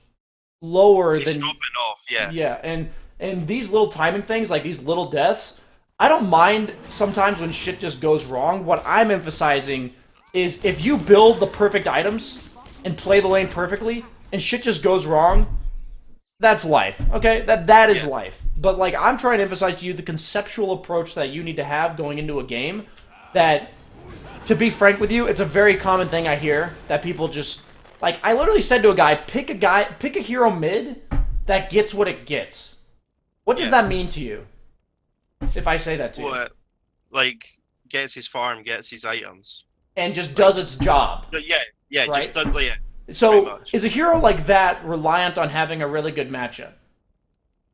lower than... dropping off, Yeah, and these little timing things, like these little deaths, I don't mind sometimes when shit just goes wrong. What I'm emphasizing is if you build the perfect items and play the lane perfectly, and shit just goes wrong... That's life, okay? That is life. But, like, I'm trying to emphasize to you the conceptual approach that you need to have going into a game that, to be frank with you, it's a very common thing I hear that people just... Like, I literally said to a guy, pick a hero mid that gets what it gets. What does that mean to you? If I say that to you. Like, gets his farm, gets his items. And just does its job. Yeah, right? just does, yeah. So, is a hero like that reliant on having a really good matchup?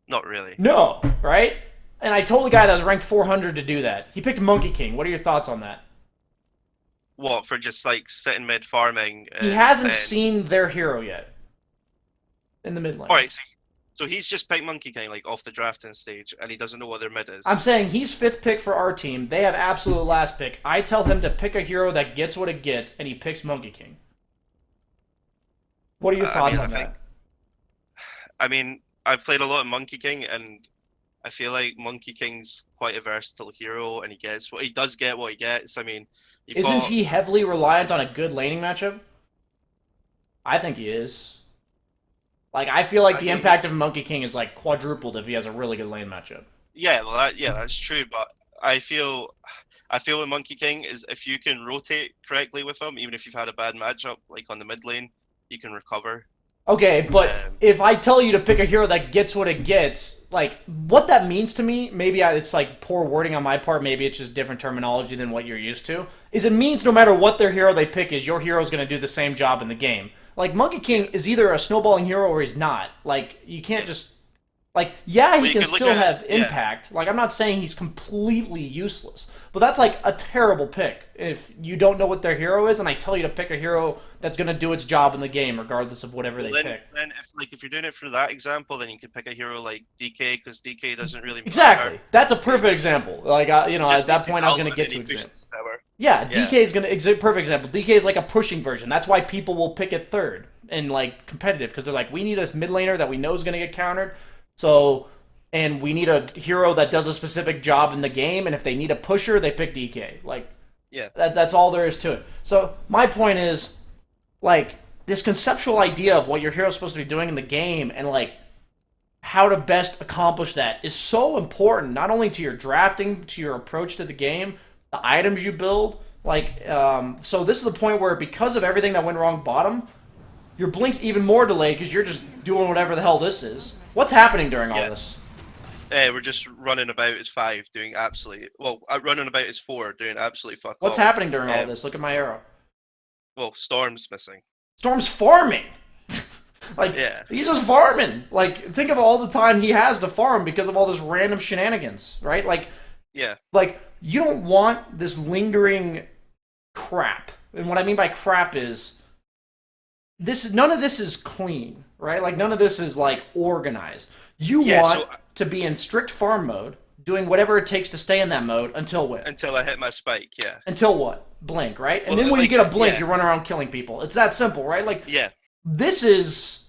Not really. No, right? And I told a guy that was ranked 400 to do that. He picked Monkey King. What are your thoughts on that? What, for just, like, sitting mid farming? He hasn't seen their hero yet. In the mid lane. Alright, so he's just picked Monkey King, like, off the drafting stage, and he doesn't know what their mid is. I'm saying he's 5th pick for our team. They have absolute last pick. I tell him to pick a hero that gets what it gets, and he picks Monkey King. What are your thoughts on that? I mean, I've played a lot of Monkey King, and I feel like Monkey King's quite a versatile hero, and he does get what he gets. I mean, isn't he heavily reliant on a good laning matchup? I think he is. Like, I feel like the impact of Monkey King is, like, quadrupled if he has a really good lane matchup. Yeah, well, that's true, but I feel with Monkey King is if you can rotate correctly with him, even if you've had a bad matchup, like on the mid lane, you can recover. Okay, but if I tell you to pick a hero that gets what it gets, like, what that means to me, maybe it's, like, poor wording on my part, maybe it's just different terminology than what you're used to, is it means no matter what their hero they pick is, your hero's going to do the same job in the game. Like, Monkey King is either a snowballing hero or he's not. Like, you can't just... Like, yeah, he you can could look still at- have yeah. impact. Like, I'm not saying he's completely useless. But that's, like, a terrible pick if you don't know what their hero is, and I tell you to pick a hero that's going to do its job in the game, regardless of whatever Well, they pick. then if you're doing it for that example, then you could pick a hero like DK, because DK doesn't really Exactly. matter. That's a perfect example. Like, You at just need that point, I was going to Alpha get and to he example. pushes tower. Yeah, Yeah. DK is going to perfect example. DK is like a pushing version. That's why people will pick it third in like competitive, because they're like, we need a mid laner that we know is going to get countered. So, and we need a hero that does a specific job in the game. And if they need a pusher, they pick DK. Like, Yeah. that's all there is to it. So my point is, like, this conceptual idea of what your hero's supposed to be doing in the game and like how to best accomplish that is so important, not only to your drafting, to your approach to the game, the items you build. Like, so this is the point where, because of everything that went wrong bottom, your blink's even more delayed because you're just doing whatever the hell this is. What's happening during all this? We're just running about as 5, doing absolutely running about as 4, doing absolutely fuck What's all. happening during all this? Look at my arrow. Well, Storm's missing. Storm's farming. Like, Yeah. he's just farming. Like, think of all the time he has to farm because of all this random shenanigans, right? Like, Yeah. you don't want this lingering crap. And what I mean by crap is none of this is clean, right? Like, none of this is like organized. You want to be in strict farm mode, doing whatever it takes to stay in that mode until when? Until I hit my spike, yeah. Until what? Blink, right? And Well, then when you like, get a blink, yeah. you run around killing people. It's that simple, right? Like, Yeah. this is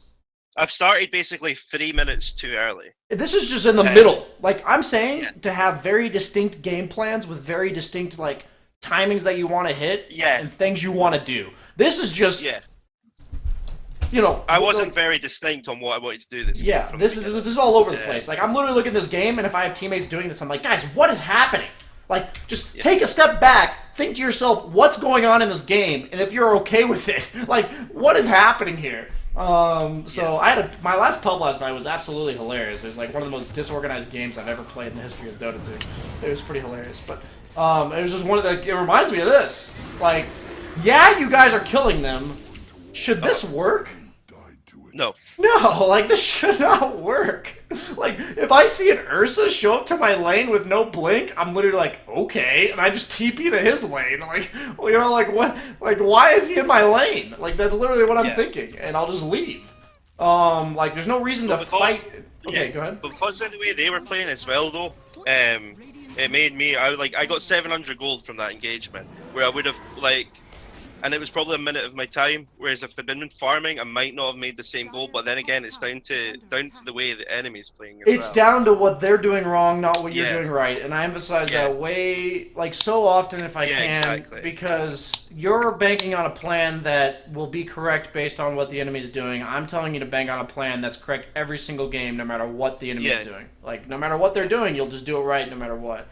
I've started basically 3 minutes too early. just in the middle. Like, I'm saying Yeah. to have very distinct game plans with very distinct, like, timings that you want to hit and things you want to do. This is just, I wasn't very distinct on what I wanted to do this game. Yeah, this is all over the place. Like, I'm literally looking at this game, and if I have teammates doing this, I'm like, guys, what is happening? Like, just take a step back, think to yourself, what's going on in this game, and if you're okay with it, like, what is happening here? So my last pub last night was absolutely hilarious. It was like one of the most disorganized games I've ever played in the history of Dota 2. It was pretty hilarious, but it was just one of the. It reminds me of this. Like, yeah, you guys are killing them. Should this work? No. No, like, this should not work. Like, if I see an Ursa show up to my lane with no blink, I'm literally like, okay, and I just TP to his lane. Like, well, you know, like, what? Like, why is he in my lane? Like, that's literally what I'm thinking, and I'll just leave. Like, there's no reason to fight. Okay, go ahead. Because of the way they were playing as well, though, it made me. I got 700 gold from that engagement, where I would have and it was probably a minute of my time. Whereas if I'd been farming, I might not have made the same goal. But then again, it's down to the way the enemy's playing. It's down to what they're doing wrong, not what you're Yeah. doing right. And I emphasize that way, like, so often if I can, exactly. because you're banking on a plan that will be correct based on what the enemy is doing. I'm telling you to bank on a plan that's correct every single game, no matter what the enemy is doing. Like, no matter what they're doing, you'll just do it right, no matter what.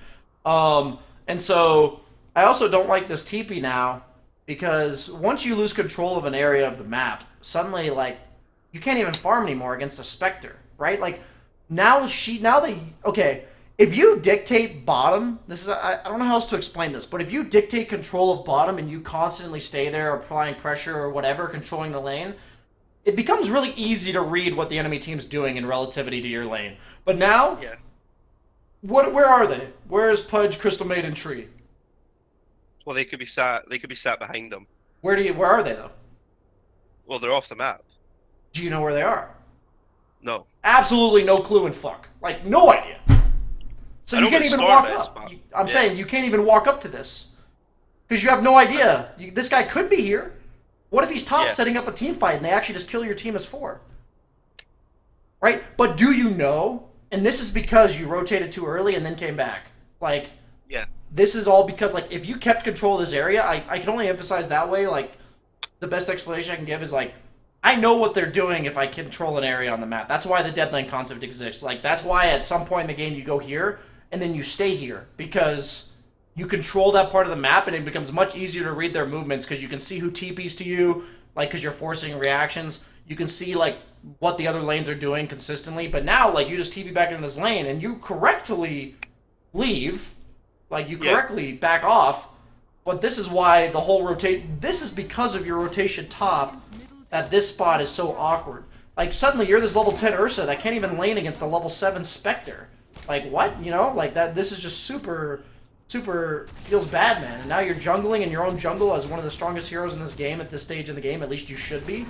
And so I also don't like this TP now, because once you lose control of an area of the map, suddenly, like, you can't even farm anymore against a Spectre, right? Like, okay, if you dictate bottom, I don't know how else to explain this, but if you dictate control of bottom and you constantly stay there applying pressure or whatever, controlling the lane, it becomes really easy to read what the enemy team's doing in relativity to your lane. But now, where are they? Where is Pudge, Crystal Maiden, Tree? Well, they could be sat behind them. Where are they, though? Well, they're off the map. Do you know where they are? No. Absolutely no clue and fuck. Like, no idea. So you can't even walk up. I'm saying you can't even walk up to this. Because you have no idea. This guy could be here. What if he's top setting up a team fight and they actually just kill your team as 4? Right? But do you know? And this is because you rotated too early and then came back. Like, this is all because, like, if you kept control of this area, I can only emphasize that way, like, the best explanation I can give is, like, I know what they're doing if I control an area on the map. That's why the deadline concept exists. Like, that's why at some point in the game you go here, and then you stay here, because you control that part of the map, and it becomes much easier to read their movements, because you can see who TPs to you, like, because you're forcing reactions. You can see, like, what the other lanes are doing consistently, but now, like, you just TP back into this lane, and you correctly leave. Like, you correctly back off, but this is why the whole this is because of your rotation top that this spot is so awkward. Like, suddenly you're this level 10 Ursa that can't even lane against a level 7 Spectre. Like, what? You know? Like, this is just super feels bad, man. And now you're jungling in your own jungle as one of the strongest heroes in this game at this stage in the game. At least you should be.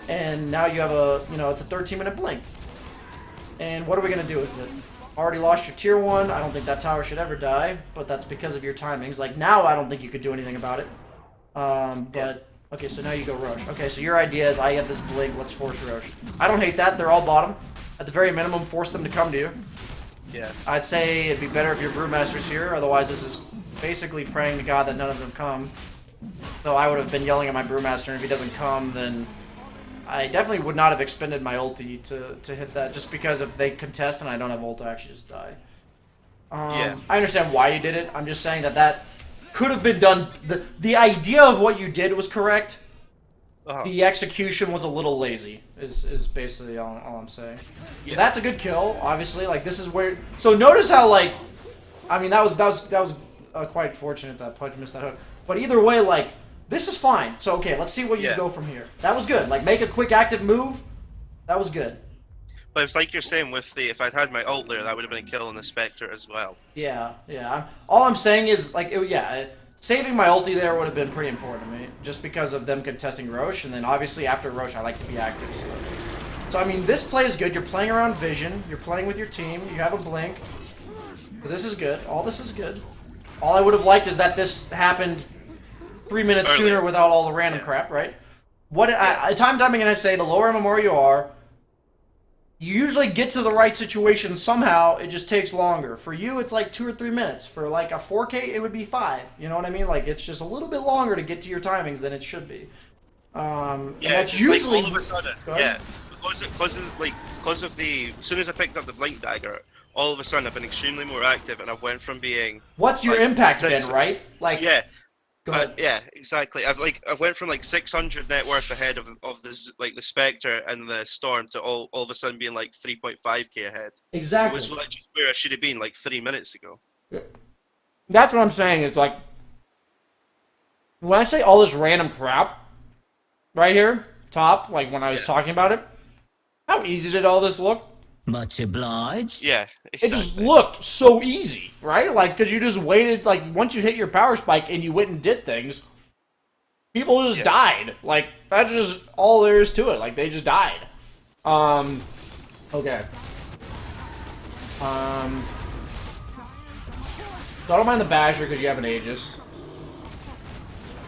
And now you have it's a 13-minute blink. And what are we going to do with it? Already lost your tier 1. I don't think that tower should ever die, but that's because of your timings. Like, now I don't think you could do anything about it. But, okay, so now you go Roche. Okay, so your idea is I have this blink, let's force Roche. I don't hate that. They're all bottom. At the very minimum, force them to come to you. Yeah. I'd say it'd be better if your Brewmaster's here, otherwise this is basically praying to God that none of them come. So I would have been yelling at my Brewmaster, and if he doesn't come, then I definitely would not have expended my ulti to hit that, just because if they contest and I don't have ult, I actually just die. Yeah. I understand why you did it. I'm just saying that could have been done. The idea of what you did was correct. The execution was a little lazy, is basically all I'm saying. Yeah. That's a good kill, obviously. Like, this is where... So notice how, like... I mean, that was quite fortunate that Pudge missed that hook. But either way, like, this is fine. So, okay, let's see what you go from here. That was good. Like, make a quick active move. That was good. But it's like you're saying with if I'd had my ult there, that would have been a kill on the Spectre as well. Yeah. All I'm saying is, like, saving my ulti there would have been pretty important to me, just because of them contesting Roche, and then obviously after Roche I like to be active. So I mean, this play is good. You're playing around vision, you're playing with your team, you have a blink. So this is good. All this is good. All I would have liked is that this happened 3 minutes sooner without all the random crap, right? Time timing, and I say the lower MMR you are, you usually get to the right situation somehow, it just takes longer. For you, it's like 2 or 3 minutes. For like a 4K, it would be 5. You know what I mean? Like, it's just a little bit longer to get to your timings than it should be. And that's usually... Like all of a sudden, because of the... As soon as I picked up the Blink Dagger, all of a sudden I've been extremely more active, and I went from being... What's your impact been, right? Like... Yeah. Go ahead. Yeah, exactly. I went from like 600 net worth ahead of the Spectre and the Storm to all of a sudden being like 3.5k ahead. Exactly. It was like just where I should have been like 3 minutes ago. That's what I'm saying. It's like, when I say all this random crap right here, top, like when I was talking about it, how easy did all this look? Much obliged. Yeah, exactly. It just looked so easy, right? Like, because you just waited, like, once you hit your power spike and you went and did things, people just died. Like, that's just all there is to it. Like, they just died. Okay. So I don't mind the Basher because you have an Aegis.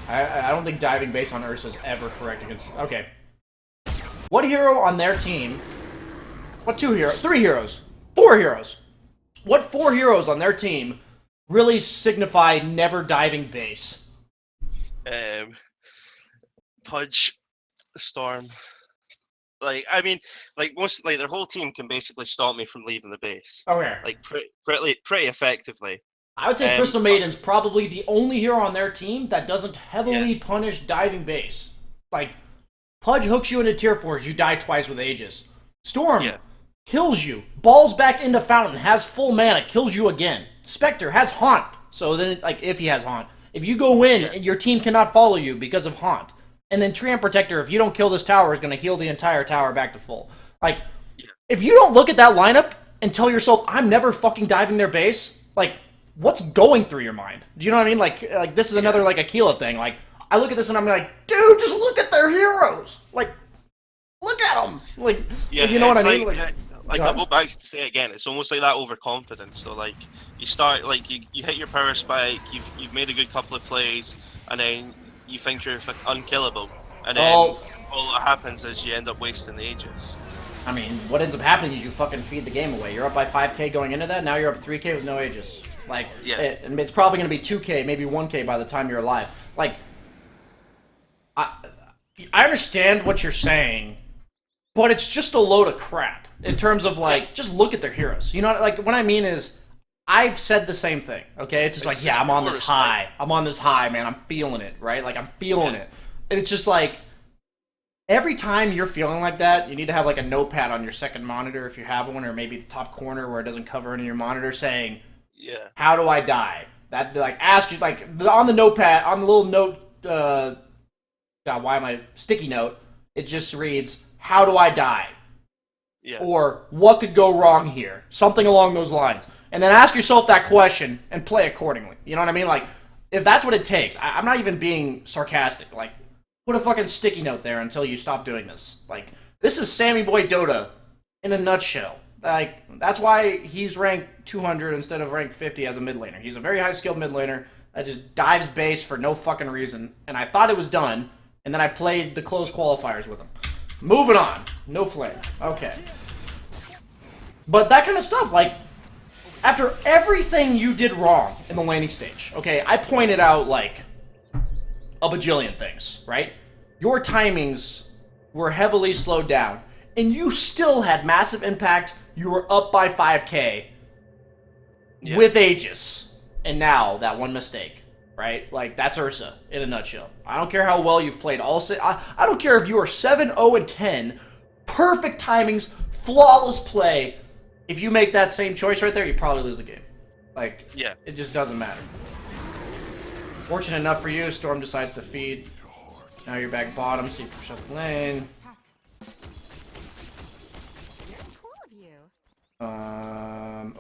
I don't think diving base on Ursa is ever correct against... Okay. What hero on their team... What 2 heroes? 3 heroes. 4 heroes. What 4 heroes on their team really signify never diving base? Pudge, Storm. Like, I mean, like their whole team can basically stop me from leaving the base. Okay. Like pretty effectively. I would say Crystal Maiden's probably the only hero on their team that doesn't heavily punish diving base. Like, Pudge hooks you into tier 4s, you die twice with Aegis. Storm kills you, balls back into Fountain, has full mana, kills you again. Spectre has Haunt, so then, like, if he has Haunt. If you go in, your team cannot follow you because of Haunt. And then Treant Protector, if you don't kill this tower, is going to heal the entire tower back to full. Like, if you don't look at that lineup and tell yourself, I'm never fucking diving their base, like, what's going through your mind? Do you know what I mean? Like this is another, like, Aquila thing. Like, I look at this and I'm like, dude, just look at their heroes! Like, look at them! Like, you know what I mean? Like I'll go back to say it again, it's almost like that overconfidence. So, like, you start, like, you hit your power spike, you've made a good couple of plays, and then you think you're unkillable. And then all that happens is you end up wasting the Aegis. I mean, what ends up happening is you fucking feed the game away. You're up by 5k going into that, now you're up 3k with no Aegis. Like, it's probably going to be 2k, maybe 1k by the time you're alive. Like, I understand what you're saying, but it's just a load of crap in terms of, like, just look at their heroes. You know, like, what I mean is, I've said the same thing, okay? It's just like, yeah, I'm on this high. I'm on this high, man. I'm feeling it, right? Like, I'm feeling it. And it's just like, every time you're feeling like that, you need to have, like, a notepad on your second monitor if you have one, or maybe the top corner where it doesn't cover any of your monitor saying, how do I die? That, like, ask you, like, on the notepad, on the little note, God, why am I, sticky note, it just reads, how do I die? Yeah. Or what could go wrong here? Something along those lines. And then ask yourself that question and play accordingly. You know what I mean? Like, if that's what it takes, I'm not even being sarcastic. Like, put a fucking sticky note there until you stop doing this. Like, this is Sammy Boy Dota in a nutshell. Like, that's why he's ranked 200 instead of ranked 50 as a mid laner. He's a very high skilled mid laner that just dives base for no fucking reason. And I thought it was done, and then I played the closed qualifiers with him. Moving on. No flame. Okay. But that kind of stuff, like, after everything you did wrong in the laning stage, okay, I pointed out, like, a bajillion things, right? Your timings were heavily slowed down, and you still had massive impact. You were up by 5k with Aegis. And now, that one mistake, right? Like, that's Ursa in a nutshell. I don't care how well you've played all I don't care if you are 7-0-10, perfect timings, flawless play. If you make that same choice right there, you probably lose the game. Like, yeah, it just doesn't matter. Fortunate enough for you, Storm decides to feed. Now you're back bottom, so you push up the lane.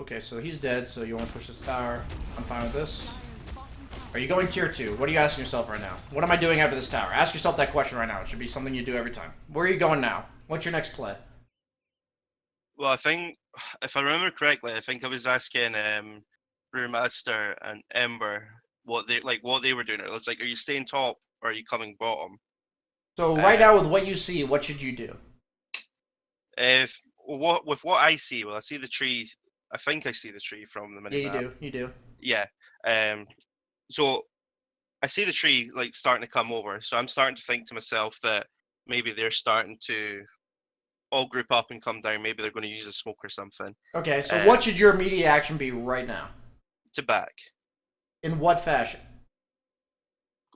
Okay, so he's dead, so you want to push this tower. I'm fine with this. Are you going tier 2? What are you asking yourself right now? What am I doing after this tower? Ask yourself that question right now. It should be something you do every time. Where are you going now? What's your next play? Well, I think, if I remember correctly, I think I was asking Brewmaster and Ember what they were doing. It looks like, are you staying top or are you coming bottom? So right now, with what you see, what should you do? With what I see, well, I see the tree. I think I see the tree from the minimap. Yeah, you do. Yeah. So I see the tree like starting to come over. So I'm starting to think to myself that maybe they're starting to all group up and come down. Maybe they're going to use a smoke or something. Okay, so what should your immediate action be right now? To back. In what fashion?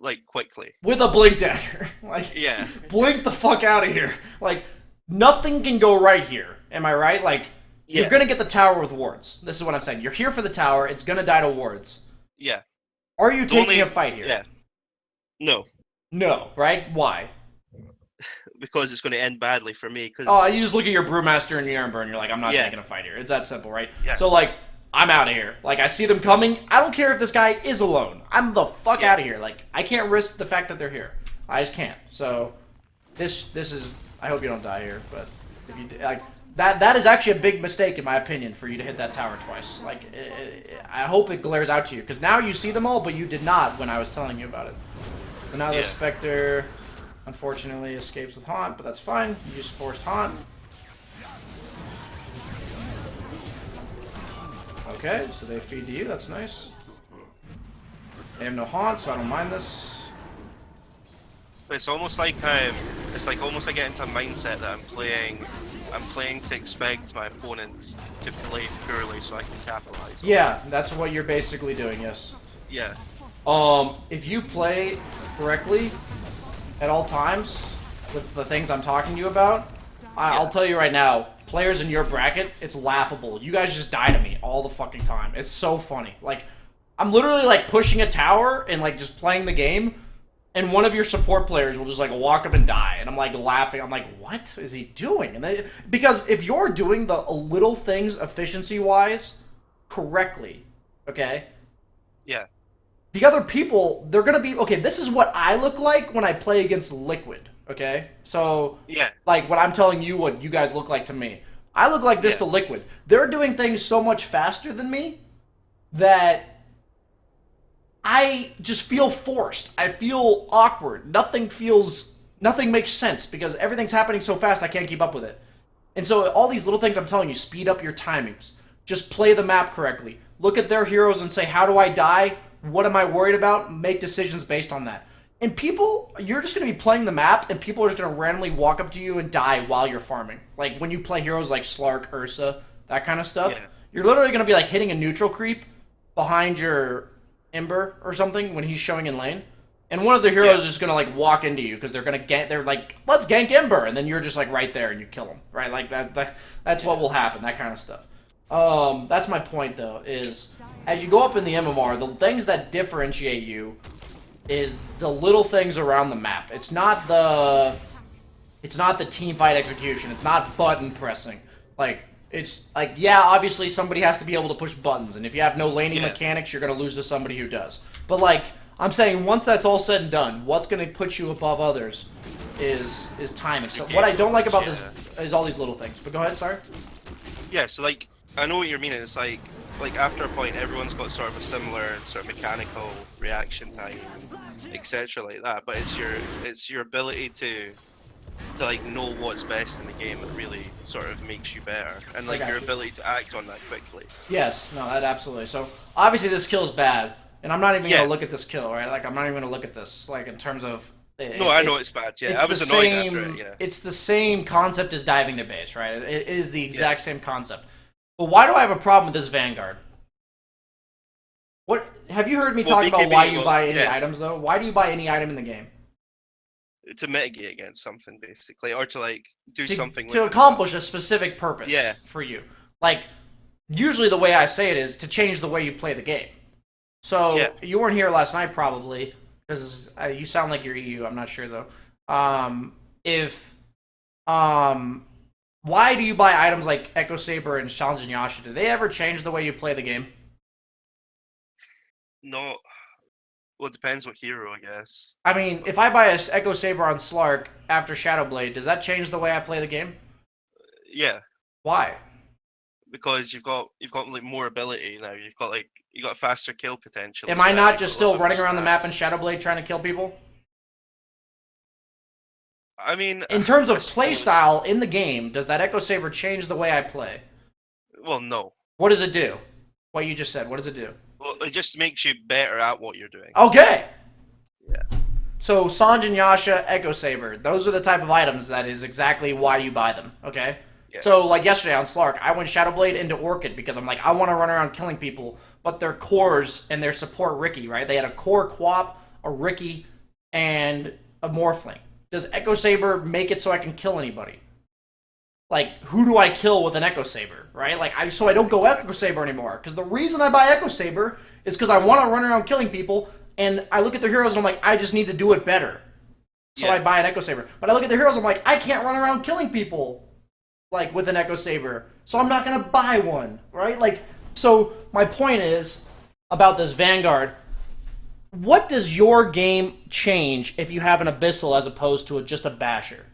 Like, quickly. With a blink dagger. Like, yeah. Blink the fuck out of here. Like, nothing can go right here. Am I right? Like, you're gonna get the tower with wards. This is what I'm saying. You're here for the tower. It's gonna die to wards. Yeah. Are you taking a fight here? Yeah. No. No, right? Why? Because it's going to end badly for me. Cause... Oh, you just look at your Brewmaster and your Ember and you're like, I'm not taking a fight here. It's that simple, right? Yeah. So, like, I'm out of here. Like, I see them coming. I don't care if this guy is alone. I'm the fuck out of here. Like, I can't risk the fact that they're here. I just can't. So, this is... I hope you don't die here, but if you like... That is actually a big mistake, in my opinion, for you to hit that tower twice. Like, I hope it glares out to you, because now you see them all, but you did not when I was telling you about it. So now the Spectre, unfortunately, escapes with Haunt, but that's fine. You just forced Haunt. Okay, so they feed to you. That's nice. They have no Haunt, so I don't mind this. It's almost like almost I get into a mindset that I'm playing to expect my opponents to play poorly so I can capitalize. Yeah, that's what you're basically doing, yes. Yeah. If you play correctly at all times with the things I'm talking to you about, I'll tell you right now, players in your bracket, it's laughable. You guys just die to me all the fucking time. It's so funny. Like, I'm literally like pushing a tower and like just playing the game, and one of your support players will just like walk up and die, and I'm like laughing. I'm like, what is he doing? And because if you're doing the little things efficiency-wise correctly, okay? Yeah. The other people, they're gonna be okay. This is what I look like when I play against Liquid. Okay, so like what I'm telling you, what you guys look like to me. I look like this to Liquid. They're doing things so much faster than me that I just feel forced. I feel awkward. Nothing makes sense because everything's happening so fast I can't keep up with it. And so all these little things I'm telling you, speed up your timings. Just play the map correctly. Look at their heroes and say, how do I die? What am I worried about? Make decisions based on that. And people, you're just going to be playing the map, and people are just going to randomly walk up to you and die while you're farming. Like, when you play heroes like Slark, Ursa, that kind of stuff, you're literally going to be, like, hitting a neutral creep behind your Ember or something when he's showing in lane. And one of the heroes is just going to, like, walk into you because they're going to get, they're like, let's gank Ember, and then you're just, like, right there and you kill him, right? Like, that's what will happen, that kind of stuff. That's my point, though, is as you go up in the MMR, the things that differentiate you is the little things around the map. It's not the It's not the team fight execution. It's not button pressing. Like, it's like, yeah, obviously somebody has to be able to push buttons, and if you have no laning mechanics, you're gonna lose to somebody who does. But like, I'm saying, once that's all said and done, what's gonna put you above others is timing. So what I don't like about this is all these little things. But go ahead, sorry. Yeah, so like, I know what you're meaning. It's like after a point, everyone's got sort of a similar sort of mechanical reaction time, etc. like that. But it's your ability to like know what's best in the game that really sort of makes you better, and like your ability to act on that quickly. Yes, no, that absolutely. So obviously this kill is bad, and I'm not even gonna look at this kill, right? Like I'm not even gonna look at this, like in terms of. No, I know it's bad. Yeah, I was annoyed after it. Yeah, it's the same concept as diving to base, right? It is the exact same concept. But why do I have a problem with this Vanguard? What have you heard me talk about? Why you buy any items though? Why do you buy any item in the game? To mitigate against something, basically, or to like do something to accomplish a specific purpose. For you. Like usually the way I say it is to change the way you play the game. So you weren't here last night, probably, because you sound like you're EU. I'm not sure though. Why do you buy items like Echo Saber and Challenge Yasha? Do they ever change the way you play the game? No. Well, it depends what hero, I guess. I mean, if I buy a Echo Saber on Slark after Shadowblade, does that change the way I play the game? Yeah. Why? Because you've got like more ability now. You got faster kill potential. Am I not just still running around the map in Shadowblade trying to kill people? I mean, in terms of playstyle in the game, does that Echo Saber change the way I play? Well, no. What does it do? What you just said, what does it do? Well, it just makes you better at what you're doing. Okay! Yeah. So, Sanjin Yasha, Echo Saber, those are the type of items that is exactly why you buy them, okay? Yeah. So, like yesterday on Slark, I went Shadowblade into Orchid because I'm like, I want to run around killing people, but their cores and their support Riki, right? They had a core Quap, a Riki, and a Morphling. Does Echo Saber make it so I can kill anybody? Like, who do I kill with an Echo Saber, right? Like, so I don't go Echo Saber anymore. Because the reason I buy Echo Saber is because I want to run around killing people, and I look at their heroes and I'm like, I just need to do it better. So I buy an Echo Saber. But I look at their heroes and I'm like, I can't run around killing people, like, with an Echo Saber. So I'm not going to buy one, right? Like, so my point is, about this Vanguard, what does your game change if you have an Abyssal as opposed to just a Basher?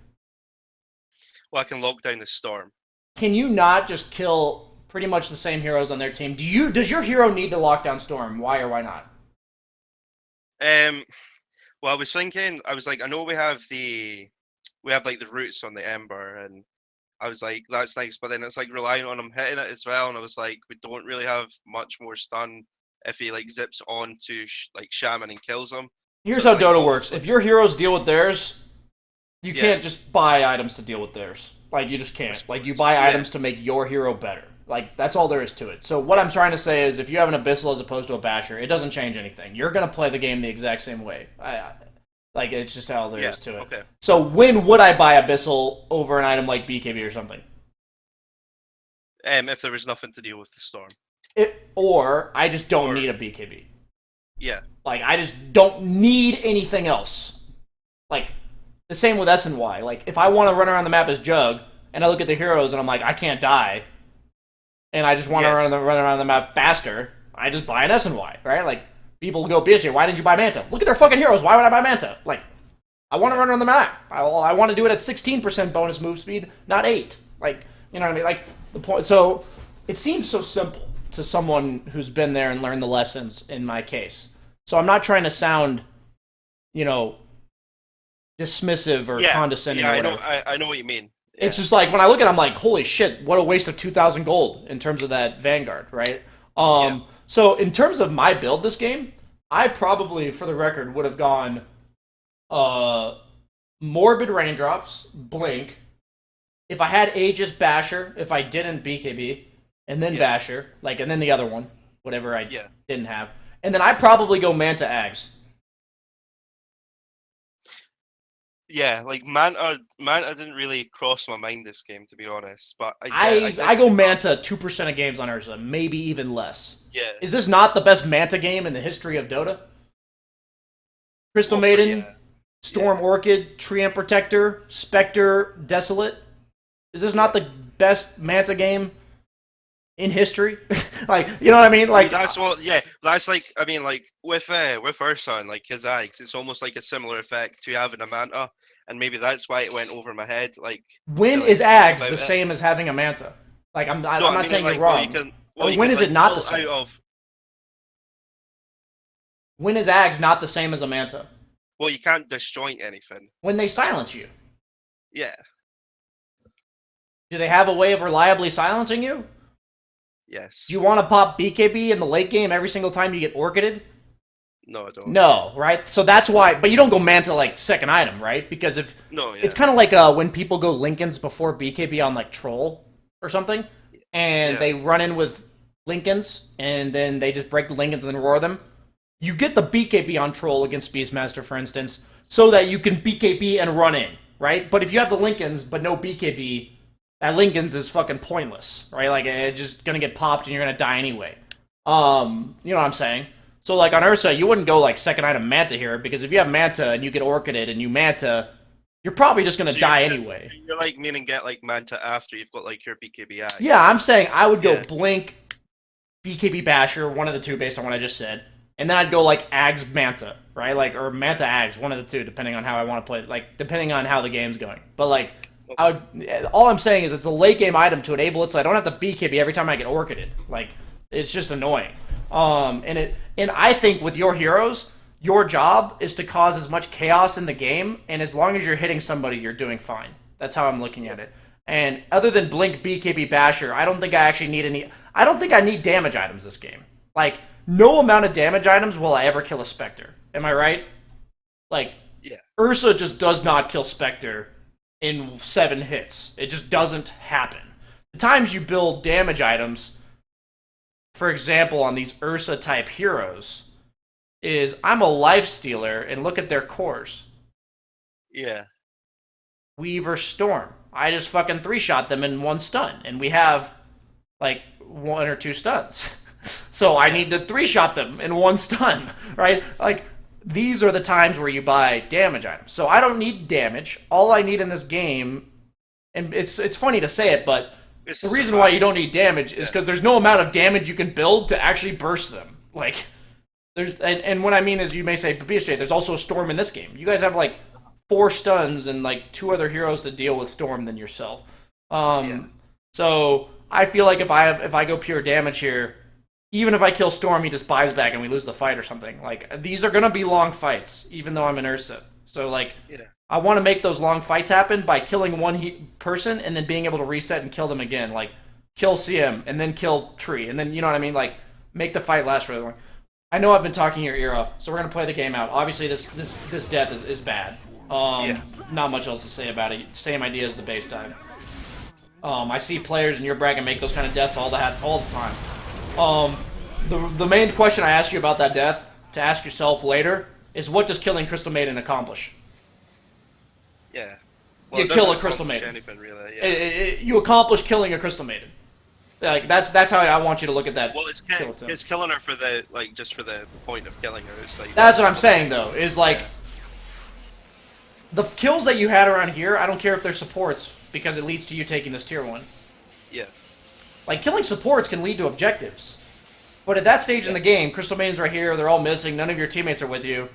Well, I can lock down the Storm. Can you not just kill pretty much the same heroes on their team? Does your hero need to lock down Storm? Why or why not? Well, I was thinking, I was like, I know we have like the roots on the Ember, and I was like, that's nice, but then it's like relying on him hitting it as well, and I was like, we don't really have much more stun if he like zips on to like Shaman and kills him. Here's how Dota works. If your heroes deal with theirs, you can't just buy items to deal with theirs. Like, you just can't. Like, you buy items to make your hero better. Like, that's all there is to it. So what I'm trying to say is, if you have an Abyssal as opposed to a Basher, it doesn't change anything. You're going to play the game the exact same way. Like, it's just how there is to it. Okay. So when would I buy Abyssal over an item like BKB or something? If there was nothing to deal with the Storm. Or I just don't need a BKB. Yeah. Like, I just don't need anything else. Like, the same with SNY. Like, if I want to run around the map as Jug, and I look at the heroes and I'm like, I can't die, and I just want to run around the map faster, I just buy an SNY, right? Like, people go, BSJ, why didn't you buy Manta? Look at their fucking heroes, why would I buy Manta? Like, I want to run around the map. I want to do it at 16% bonus move speed, not 8. Like, you know what I mean? Like, the point. So, it seems so simple to someone who's been there and learned the lessons in my case. So I'm not trying to sound, dismissive or condescending. Yeah, I know what you mean. Yeah. It's just like, when I look at it, I'm like, holy shit, what a waste of 2,000 gold in terms of that Vanguard, right? So in terms of my build this game, I probably, for the record, would have gone Morbid Raindrops, Blink. If I had Aegis, Basher. If I didn't, BKB. And then Basher. And then the other one. Whatever I didn't have. And then I'd probably go Manta Ags. Yeah, like Manta didn't really cross my mind this game, to be honest. But I go Manta 2% of games on Ursa, maybe even less. Yeah. Is this not the best Manta game in the history of Dota? Crystal Maiden, Storm Orchid, Treant Protector, Spectre, Desolate. Is this not the best Manta game in history? Like, you know what I mean? Like, that's what. Yeah, that's like. I mean, like with Ursa and like his eggs, it's almost like a similar effect to having a Manta, and maybe that's why it went over my head. Like, when to, like, is think Ags about the it. same as having a Manta? Like, I'm No, not I mean, saying like, you're wrong. What you When can, is like, it not the pull same? out of, When is Ags not the same as a Manta? well, you can't disjoint anything. When they silence you. Yeah. Do they have a way of reliably silencing you? Yes. Do you want to pop BKB in the late game every single time you get Orchided? No, I don't. No, right? So that's why, but you don't go Manta like second item, right? Because if No, yeah. it's kind of like when people go Lincolns before BKB on like Troll or something, and Yeah. they run in with Lincolns, and then they just break the Lincolns and then roar them. You get the BKB on Troll against Beastmaster, for instance, so that you can BKB and run in, right? But if you have the Lincolns but no BKB, that Lincolns is fucking pointless, right? Like, it's just gonna get popped and you're gonna die anyway. You know what I'm saying? So, like, on Ursa, you wouldn't go, like, second item Manta here, because if you have Manta and you get Orchided and you Manta, you're probably just gonna So die you're- anyway. You're like meaning get like Manta after you've got like your BKB ag. Yeah, I'm saying I would go Yeah. Blink, BKB Basher, one of the two based on what I just said, and then I'd go, like, Ags Manta, right? Like, or Manta Ags, one of the two, depending on how I want to play it, like, depending on how the game's going. But, like, I would, all I'm saying is it's a late game item to enable it so I don't have to BKB every time I get Orchided. Like, it's just annoying. And I think with your heroes, your job is to cause as much chaos in the game, and as long as you're hitting somebody, you're doing fine. That's how I'm looking at it. And other than Blink, BKB, Basher, I don't think I actually need any. I don't think I need damage items this game. Like, no amount of damage items will I ever kill a Spectre. Am I right? Like, Yeah. Ursa just does not kill Spectre in 7 hits. It just doesn't happen. The times you build damage items, for example, on these Ursa type heroes, is I'm a life stealer and look at their cores. Yeah. Weaver Storm. I just fucking 3-shot them in 1 stun, and we have like 1 or 2 stuns. So I need to 3-shot them in 1 stun, right? Like, these are the times where you buy damage items. So I don't need damage. All I need in this game, and it's funny to say it, but It's the reason why you don't need damage is because there's no amount of damage you can build to actually burst them. Like, there's and what I mean is, you may say, BSJ, there's also a Storm in this game. You guys have like 4 stuns and like 2 other heroes to deal with Storm than yourself. So I feel like if I go pure damage here, even if I kill Storm, he just buys back and we lose the fight or something. Like, these are gonna be long fights, even though I'm an Ursa. So like, I want to make those long fights happen by killing one person and then being able to reset and kill them again. Like, kill CM and then kill Tree, and then, you know what I mean? Like, make the fight last really long. I know I've been talking your ear off, so we're gonna play the game out. Obviously, this death is bad. Not much else to say about it. Same idea as the base dive. I see players in your bracket make those kind of deaths all the time. The main question I ask you about that death, to ask yourself later, is what does killing Crystal Maiden accomplish? Yeah. You it kill doesn't a Crystal accomplish Maiden. Anything, really, yeah. You accomplish killing a Crystal Maiden. Like, that's how I want you to look at that. Well, it's killing her for the just for the point of killing her. It's like That's what I'm saying, though, is like, the kills that you had around here, I don't care if they're supports, because it leads to you taking this tier 1. Yeah. Like, killing supports can lead to objectives. But at that stage in the game, Crystal Maiden's right here, they're all missing, none of your teammates are with you.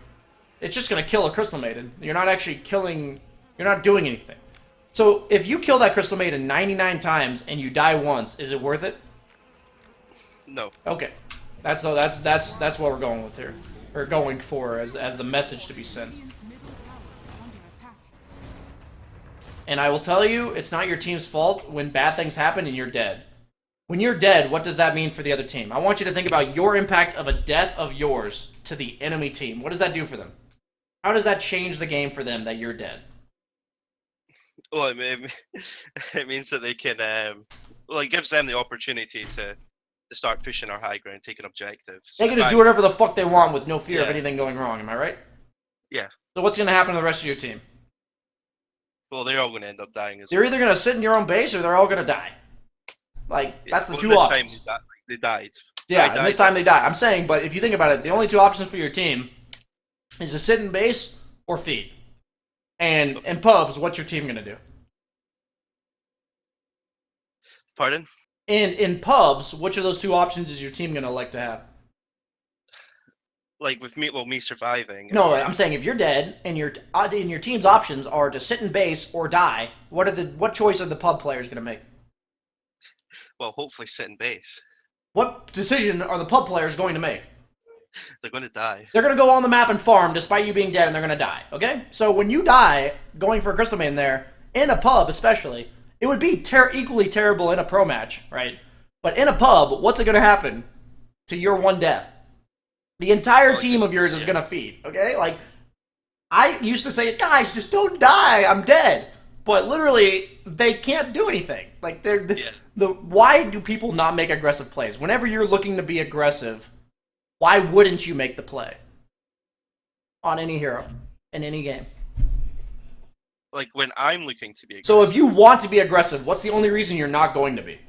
It's just going to kill a Crystal Maiden. You're not actually killing, you're not doing anything. So, if you kill that Crystal Maiden 99 times and you die once, is it worth it? No. Okay. That's what we're going with here. Or going for as the message to be sent. And I will tell you, it's not your team's fault when bad things happen and you're dead. When you're dead, what does that mean for the other team? I want you to think about your impact of a death of yours to the enemy team. What does that do for them? How does that change the game for them that you're dead? Well, it means that they can. Well, it gives them the opportunity to start pushing our high ground, taking objectives. They can just do whatever the fuck they want with no fear of Yeah. anything going wrong. Am I right? Yeah. So what's going to happen to the rest of your team? Well, they're all going to end up dying as They're well. either going to sit in your own base or they're all going to die. Like, that's the Well, two this options. time they died. Yeah, They and this died. time they die. I'm saying, but if you think about it, the only 2 options for your team is to sit in base or feed. And in pubs, what's your team gonna do? Pardon? And in pubs, which of those two options is your team gonna elect to have? Like with me, well, me surviving. No, I'm saying if you're dead and your team's options are to sit in base or die, what choice are the pub players gonna make? Well, hopefully sit in base. What decision are the pub players going to make? They're going to die. They're going to go on the map and farm despite you being dead, and they're going to die, okay? So when you die going for a crystal main there, in a pub especially, it would be equally terrible in a pro match, right? But in a pub, what's it going to happen to your one death? The entire team of yours is going to feed, okay? Like, I used to say, guys, just don't die, I'm dead. But literally, they can't do anything. Like, why do people not make aggressive plays? Whenever you're looking to be aggressive, why wouldn't you make the play? On any hero, in any game. Like, when I'm looking to be aggressive. So if you want to be aggressive, what's the only reason you're not going to be?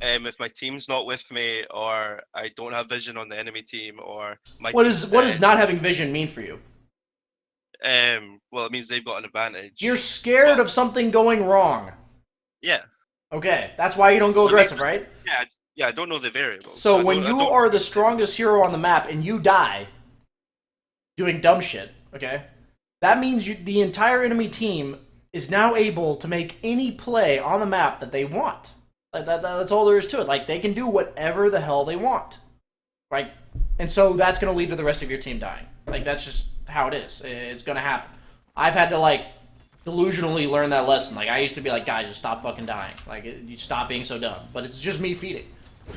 If my team's not with me, or I don't have vision on the enemy team, or my What does not having vision mean for you? Well, it means they've got an advantage. You're scared of something going wrong. Yeah. Okay, that's why you don't go aggressive, right? Yeah, I don't know the variables. So when you are the strongest hero on the map and you die doing dumb shit, okay, that means the entire enemy team is now able to make any play on the map that they want. Like that's all there is to it. Like, they can do whatever the hell they want, right? And so that's going to lead to the rest of your team dying. Like, that's just how it is. It's going to happen. I've had to, like, delusionally learn that lesson. Like, I used to be like, guys, just stop fucking dying. Like, you stop being so dumb. But it's just me feeding.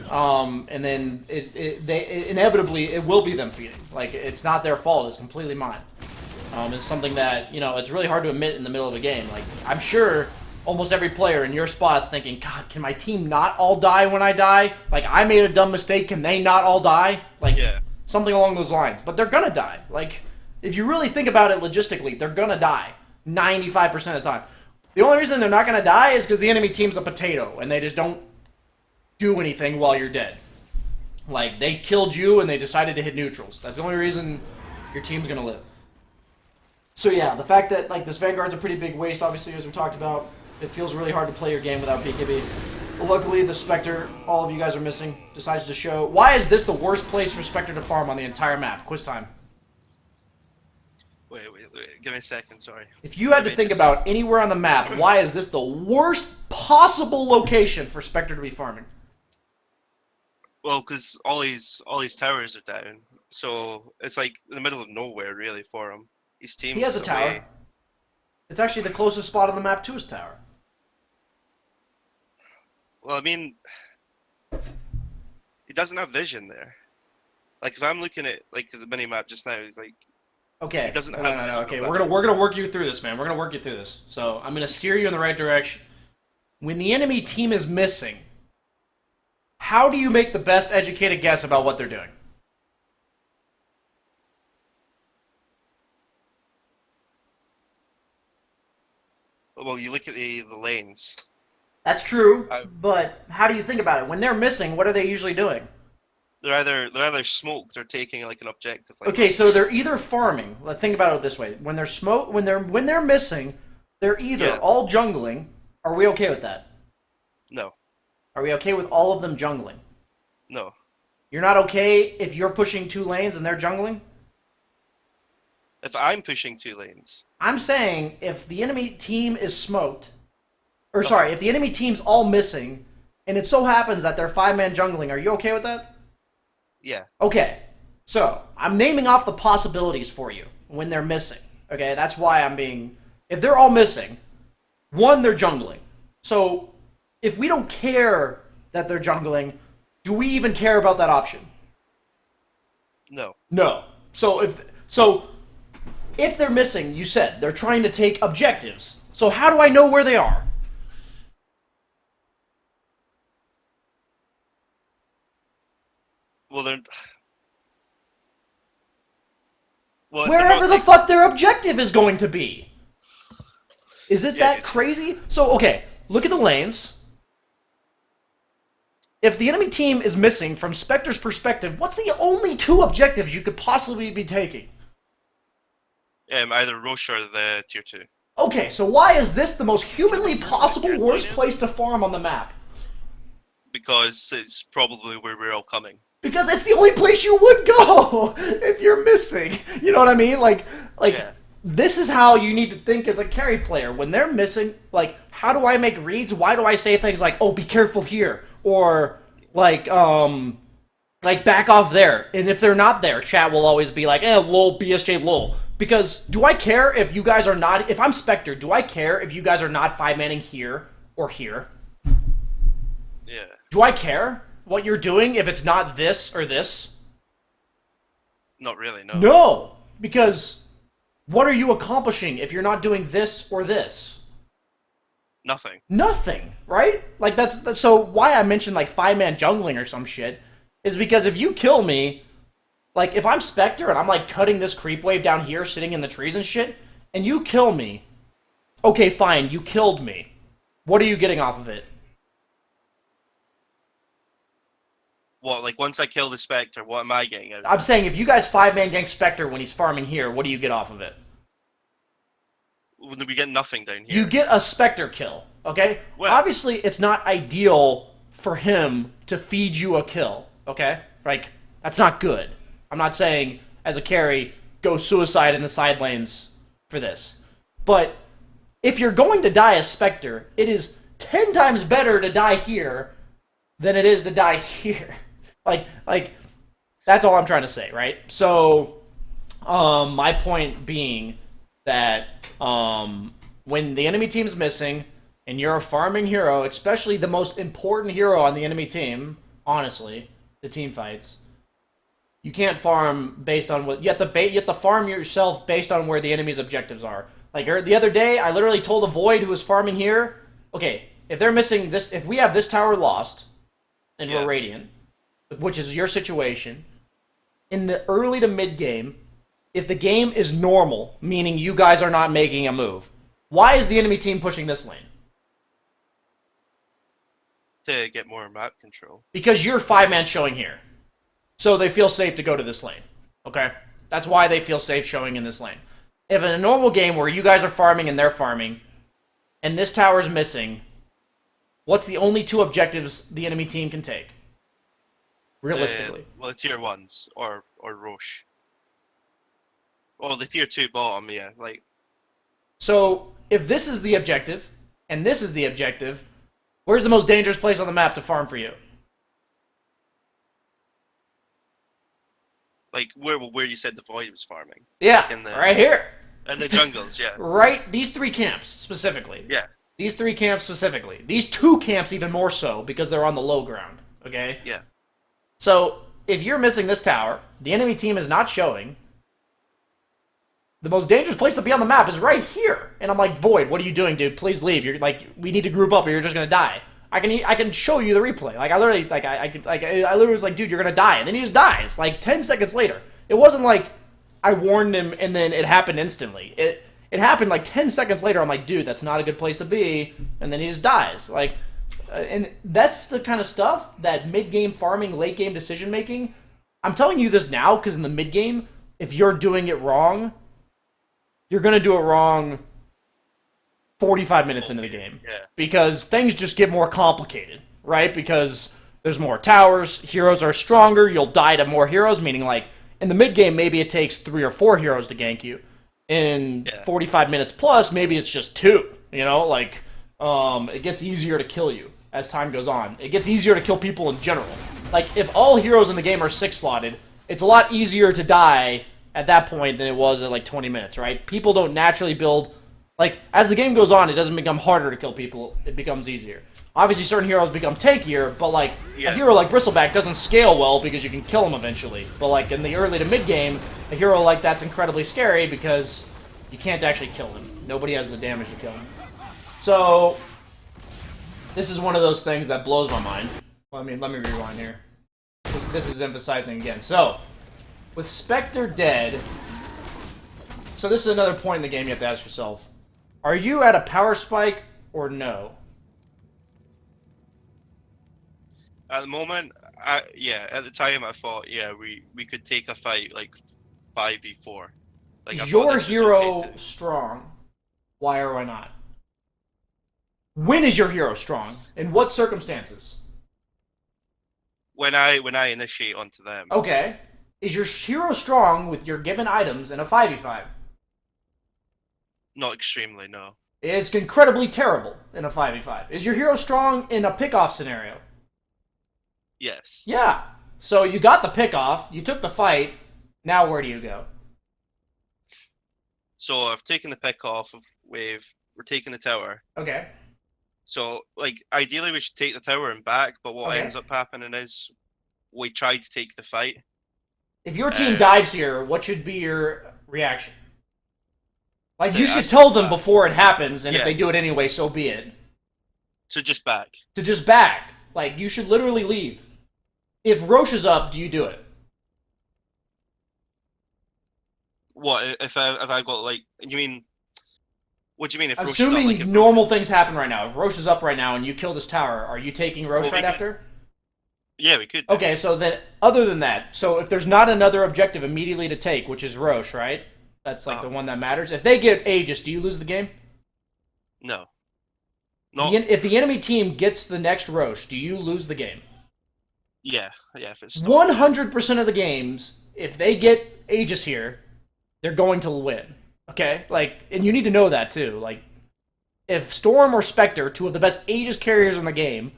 And then inevitably it will be them feeding. Like, it's not their fault. It's completely mine. It's something that, it's really hard to admit in the middle of a game. Like, I'm sure almost every player in your spot's thinking, God, can my team not all die when I die? Like, I made a dumb mistake. Can they not all die? Like, something along those lines. But they're gonna die. Like, if you really think about it logistically, they're gonna die 95% of the time. The only reason they're not gonna die is because the enemy team's a potato, and they just don't do anything while you're dead. Like, they killed you and they decided to hit neutrals. That's the only reason your team's gonna live. So yeah, the fact that, like, this Vanguard's a pretty big waste, obviously, as we talked about. It feels really hard to play your game without BKB. Luckily, the Spectre, all of you guys are missing, decides to show. Why is this the worst place for Spectre to farm on the entire map? Quiz time. Wait, give me a second, sorry. If you had to think about anywhere on the map, why is this the worst possible location for Spectre to be farming? Well, because all these towers are down, so it's like in the middle of nowhere, really, for him. His team's He has a tower. away. It's actually the closest spot on the map to his tower. Well, I mean, he doesn't have vision there. Like, if I'm looking at, like, the mini map just now, he's like, okay. He doesn't have no. vision Okay, of that. we're gonna work you through this, man. We're gonna work you through this. So I'm gonna steer you in the right direction. When the enemy team is missing, how do you make the best educated guess about what they're doing? Well, you look at the lanes. That's true, but how do you think about it? When they're missing, what are they usually doing? They're either smoked or taking like an objective. Like Okay, so they're either farming. Let's think about it this way: when they're missing, they're either all jungling. Are we okay with that? No. Are we okay with all of them jungling? No. You're not okay if you're pushing 2 lanes and they're jungling? If I'm pushing 2 lanes. I'm saying if the enemy team is smoked, or sorry, if the enemy team's all missing, and it so happens that they're 5-man jungling, are you okay with that? Yeah. Okay, so I'm naming off the possibilities for you when they're missing. Okay, that's why I'm being... If they're all missing, 1, they're jungling. So if we don't care that they're jungling, do we even care about that option? No. No. So if they're missing, you said they're trying to take objectives. So how do I know where they are? Well, they're... Wherever the fuck their objective is going to be. Is it that crazy? So, okay, look at the lanes. If the enemy team is missing, from Spectre's perspective, what's the only 2 objectives you could possibly be taking? Either Roche or the tier 2. Okay, so why is this the most humanly possible worst place to farm on the map? Because it's probably where we're all coming. Because it's the only place you would go if you're missing. You know what I mean? Like Yeah. this is how you need to think as a carry player. When they're missing, like, how do I make reads? Why do I say things like, "Oh, be careful here," or like back off there? And if they're not there, chat will always be like, lol, BSJ, lol. Because do I care if you guys are not? If I'm Spectre, do I care if you guys are not 5-manning here or here? Yeah. Do I care what you're doing if it's not this or this? Not really, no. No, because what are you accomplishing if you're not doing this or this? Nothing. Nothing, right? Like that's so why I mentioned like 5-man jungling or some shit is because if you kill me, like if I'm Spectre and I'm like cutting this creep wave down here, sitting in the trees and shit, and you kill me, okay, fine, you killed me. What are you getting off of it? What, like once I kill the Spectre, what am I getting out of I'm it? saying if you guys 5-man gang Spectre when he's farming here, what do you get off of it? We get nothing down here. You get a Spectre kill, okay? Well- Obviously, it's not ideal for him to feed you a kill, okay? Like, that's not good. I'm not saying, as a carry, go suicide in the side lanes for this. But if you're going to die as Spectre, it is 10 times better to die here than it is to die here. Like, that's all I'm trying to say, right? So, my point being that when the enemy team's missing and you're a farming hero, especially the most important hero on the enemy team, honestly, the team fights, you can't farm based on what you have to farm yourself based on where the enemy's objectives are. Like the other day, I literally told a Void who was farming here, okay, if they're missing this, if we have this tower lost and we're Radiant, which is your situation, in the early to mid game, if the game is normal, meaning you guys are not making a move, why is the enemy team pushing this lane? To get more map control. Because you're 5-man showing here. So they feel safe to go to this lane. Okay? That's why they feel safe showing in this lane. If in a normal game where you guys are farming and they're farming, and this tower's missing, what's the only 2 objectives the enemy team can take? Realistically. Well, the tier 1s or Roche. Well, the tier 2 bottom, yeah. Like. So, if this is the objective, and this is the objective, where's the most dangerous place on the map to farm for you? Like, where you said the Void was farming. Yeah, Like right here. In the jungles, yeah. Right, these 3 camps, specifically. Yeah. These 3 camps specifically. These 2 camps even more so, because they're on the low ground, okay? Yeah. So, if you're missing this tower, the enemy team is not showing, the most dangerous place to be on the map is right here. And I'm like, Void, what are you doing, dude? Please leave. You're like, we need to group up or you're just gonna die. I can show you the replay. Like, I literally, like, I literally was like, dude, you're gonna die. And then he just dies, like, 10 seconds later. It wasn't like I warned him and then it happened instantly. It happened like 10 seconds later. I'm like, dude, that's not a good place to be. And then he just dies. Like, and that's the kind of stuff that mid-game farming, late-game decision-making. I'm telling you this now because in the mid-game, if you're doing it wrong, you're going to do it wrong 45 minutes into the game. Yeah. Because things just get more complicated, right? Because there's more towers, heroes are stronger, you'll die to more heroes, meaning like in the mid-game, maybe it takes 3 or 4 heroes to gank you. In 45 minutes plus, maybe it's just 2, you know? Like, it gets easier to kill you as time goes on. It gets easier to kill people in general. Like, if all heroes in the game are 6-slotted, it's a lot easier to die at that point than it was at, like, 20 minutes, right? People don't naturally build... Like, as the game goes on, it doesn't become harder to kill people. It becomes easier. Obviously, certain heroes become tankier, but, like, a hero like Bristleback doesn't scale well because you can kill him eventually. But, like, in the early to mid-game, a hero like that's incredibly scary because you can't actually kill him. Nobody has the damage to kill him. So, this is one of those things that blows my mind. Let me rewind here. This is emphasizing again. So, with Spectre dead... So this is another point in the game you have to ask yourself. Are you at a power spike or no? At the moment, at the time I thought, yeah, we could take a fight like 5v4. Like, I thought Your this was hero okay to- strong? Why or why not? When is your hero strong? In what circumstances? when I initiate onto them. Okay. Is your hero strong with your given items in a 5v5? Not extremely, no. It's incredibly terrible in a 5v5. Is your hero strong in a pick-off scenario? Yes. Yeah. So you got the pick-off, you took the fight, now where do you go? So I've taken the pick off. We're taking the tower. Okay. So, like, ideally we should take the tower and back, but what Okay. ends up happening is we try to take the fight. If your team dives here, what should be your reaction? Like, To you should us tell them back. before it happens, and if Yeah. they do it anyway, so be it. So just back. To just back. Like, you should literally leave. If Roche is up, do you do it? What if I've got, like, you mean? What do you mean if Roche is up? Assuming Like, if normal things happen right now. If Roche is up right now and you kill this tower, are you taking Roche Well, we right could- after? Yeah, we could. Do. Okay, so then, other than that, so if there's not another objective immediately to take, which is Roche, right? That's like the one that matters. If they get Aegis, do you lose the game? No. No. If the enemy team gets the next Roche, do you lose the game? Yeah. If it's 100% of the games, if they get Aegis here, they're going to win. Okay? Like, and you need to know that too. Like, if Storm or Spectre, two of the best Aegis carriers in the game,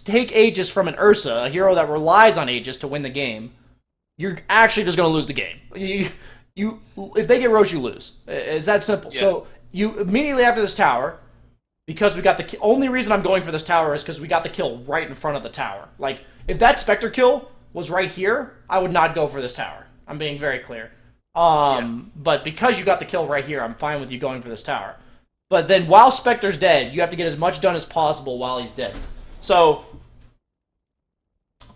take Aegis from an Ursa, a hero that relies on Aegis to win the game, you're actually just going to lose the game. If they get Roche, you lose. It's that simple. Yeah. So, you immediately after this tower, because we got the only reason I'm going for this tower is because we got the kill right in front of the tower. Like, if that Spectre kill was right here, I would not go for this tower. I'm being very clear. But because you got the kill right here, I'm fine with you going for this tower. But then while Spectre's dead, you have to get as much done as possible while he's dead. So,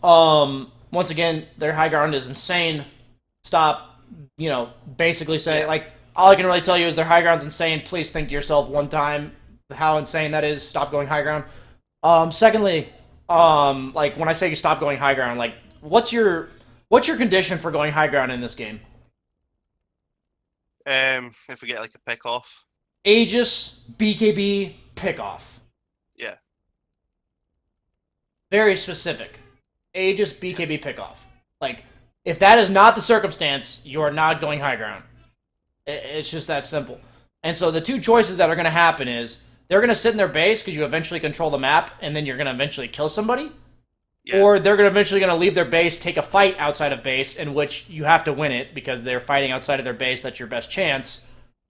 once again, their high ground is insane. Stop, basically say, like, all I can really tell you is their high ground's insane. Please think to yourself one time how insane that is. Stop going high ground. Secondly, like, when I say you stop going high ground, like, what's your condition for going high ground in this game? If we get, like, a pick off. Aegis, BKB, pick off. Yeah. Very specific. Aegis, BKB, pick off. Like, if that is not the circumstance, you are not going high ground. It's just that simple. And so the two choices that are going to happen is they're going to sit in their base because you eventually control the map, and then you're going to eventually kill somebody. Yeah. Or they're eventually going to leave their base, take a fight outside of base, in which you have to win it because they're fighting outside of their base. That's your best chance.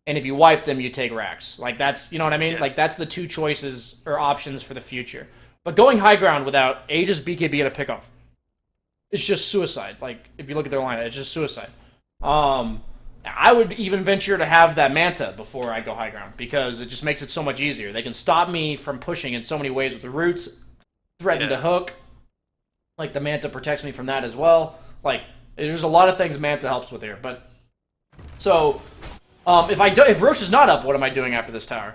And if you wipe them, you take racks. Like, that's, you know what I mean? Yeah. Like, that's the two choices or options for the future. But going high ground without Aegis, BKB, and a pickoff, it's just suicide. Like, if you look at their line, it's just suicide. I would even venture to have that Manta before I go high ground because it just makes it so much easier. They can stop me from pushing in so many ways with the roots, threaten to hook. Like, the Manta protects me from that as well. Like, there's a lot of things Manta helps with here. But, so, if Roche is not up, what am I doing after this tower?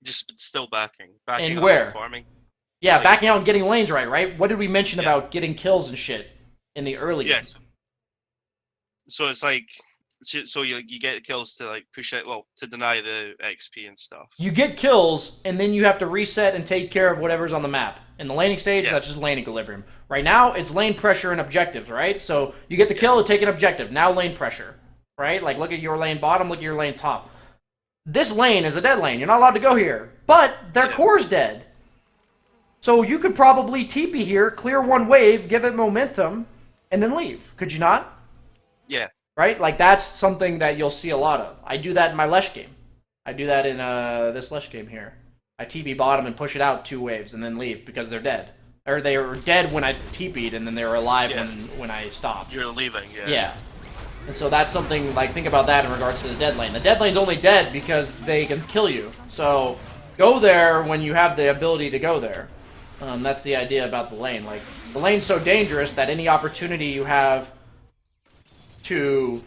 Just still backing. Backing And up where? and farming. Yeah, Like- backing out and getting lanes right? What did we mention about getting kills and shit in the early game? Yes. So it's like, so you get kills to, like, push it, well, to deny the XP and stuff. You get kills, and then you have to reset and take care of whatever's on the map. In the laning stage, that's just lane equilibrium. Right now, it's lane pressure and objectives, right? So you get the kill, take an objective. Now lane pressure, right? Like, look at your lane bottom, look at your lane top. This lane is a dead lane. You're not allowed to go here. But their core's dead. So you could probably TP here, clear one wave, give it momentum, and then leave. Could you not? Yeah. Right? Like, that's something that you'll see a lot of. I do that in my Lesh game. I do that in this Lesh game here. I TP bottom and push it out 2 waves and then leave because they're dead. Or they were dead when I TP'd and then they were alive when I stopped. You're leaving, yeah. Yeah. And so that's something, like, think about that in regards to the dead lane. The dead lane's only dead because they can kill you. So go there when you have the ability to go there. That's the idea about the lane. Like, the lane's so dangerous that any opportunity you have to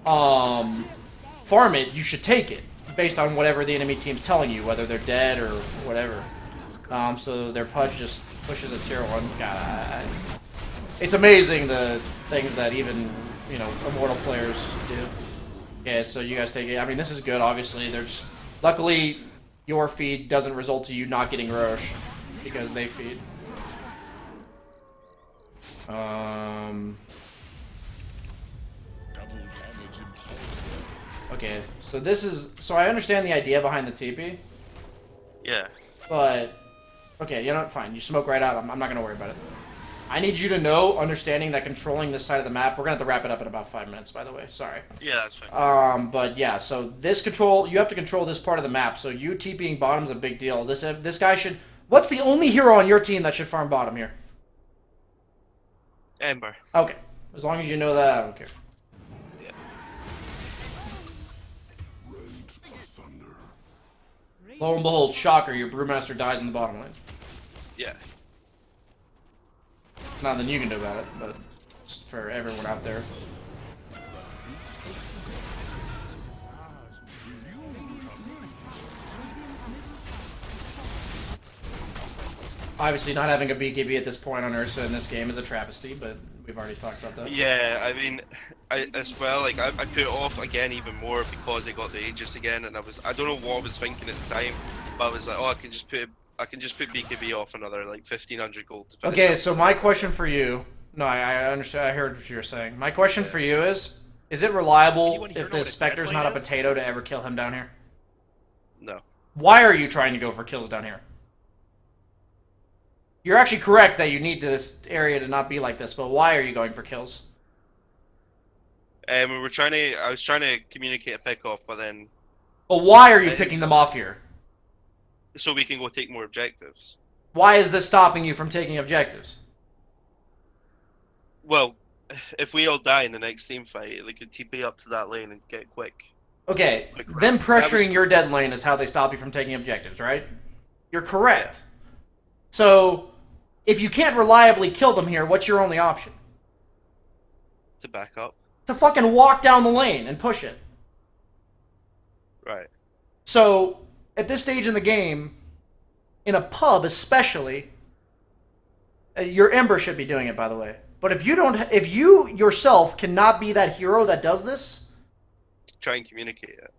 farm it, you should take it based on whatever the enemy team's telling you, whether they're dead or whatever. So their Pudge just pushes a tier 1. God, it's amazing the things that even you know, immortal players do. Okay, so you guys take it. I mean, this is good, obviously. They're just... Luckily, your feed doesn't result to you not getting Roche, because they feed. Okay, so this is... So I understand the idea behind the TP. Yeah. But... Okay, you know what? Fine. You smoke right out. I'm not going to worry about it. I need you to know, understanding that controlling this side of the map... We're going to have to wrap it up in about 5 minutes, by the way. Sorry. Yeah, that's fine. But yeah, so this control... You have to control this part of the map. So you TPing bottom's a big deal. This guy should... What's the only hero on your team that should farm bottom here? Ember. Okay. As long as you know that, I don't care. Yeah. Lo and behold, shocker, your Brewmaster dies in the bottom lane. Yeah. Nothing you can do about it, but just for everyone out there. Obviously, not having a BKB at this point on Ursa in this game is a travesty, but we've already talked about that. Yeah, I mean, as well, like, I put it off again even more because I got the Aegis again, and I don't know what I was thinking at the time, but I was like, oh, I can just put BKB off another, like, 1,500 gold to finish Okay, up. so my question for you... No, I understand, I heard what you were saying. My question for you is it reliable if the Spectre's not a potato to ever kill him down here? No. Why are you trying to go for kills down here? You're actually correct that you need this area to not be like this, but why are you going for kills? I was trying to communicate a pick off, but then... But why are you picking them off here? So we can go take more objectives. Why is this stopping you from taking objectives? Well, if we all die in the next team fight, they could TP up to that lane and get quick. Okay, them pressuring your dead lane is how they stop you from taking objectives, right? You're correct. Yeah. So, if you can't reliably kill them here, what's your only option? To back up. To fucking walk down the lane and push it. Right. So, at this stage in the game, in a pub especially, your Ember should be doing it, by the way. But if you yourself cannot be that hero that does this, Try and communicate it.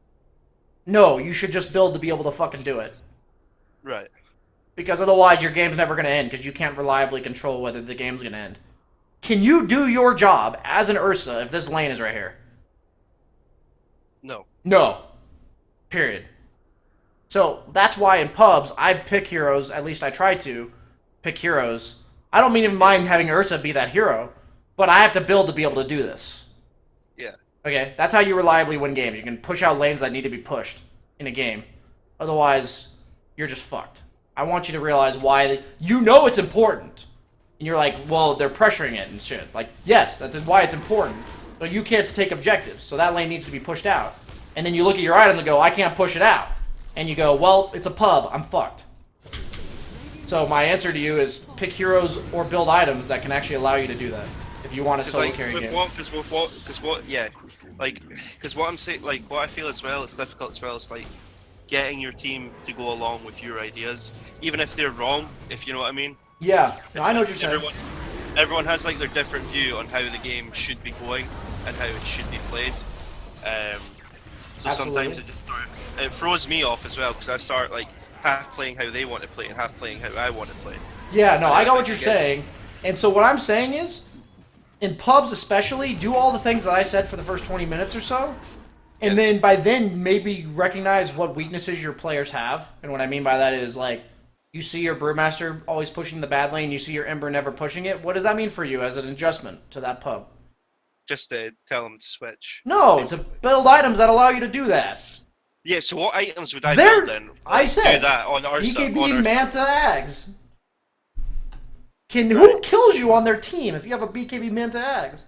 no, you should just build to be able to fucking do it. Right. Because otherwise your game's never going to end, because you can't reliably control whether the game's going to end. Can you do your job as an Ursa if this lane is right here? No. No. Period. So, that's why in pubs, I pick heroes, at least I try to, pick heroes. I don't even mind having Ursa be that hero, but I have to build to be able to do this. Yeah. Okay? That's how you reliably win games. You can push out lanes that need to be pushed in a game. Otherwise, you're just fucked. I want you to realize why... You know it's important. And you're like, well, they're pressuring it and shit. Like, yes, that's why it's important. But you can't take objectives, so that lane needs to be pushed out. And then you look at your item and go, I can't push it out. And you go, well, it's a pub, I'm fucked. So my answer to you is pick heroes or build items that can actually allow you to do that. If you want to solo carry a game. Because what I'm saying, like, what I feel as well, it's difficult as well, it's like, getting your team to go along with your ideas, even if they're wrong, if you know what I mean. Yeah, no, I know what you're saying. Everyone has like their different view on how the game should be going and how it should be played. So Absolutely. sometimes it throws me off as well because I start like half playing how they want to play and half playing how I want to play. Yeah, no, I got what you're saying. And so what I'm saying is, in pubs especially, do all the things that I said for the first 20 minutes or so. And then by then, maybe recognize what weaknesses your players have. And what I mean by that is, like, you see your Brewmaster always pushing the bad lane, you see your Ember never pushing it. What does that mean for you as an adjustment to that pub? Just to tell them to switch. No, to build items that allow you to do that. Yeah, so what items would I build then? I said, do that on Ursa. BKB Manta Ags. Who kills you on their team if you have a BKB Manta Ags?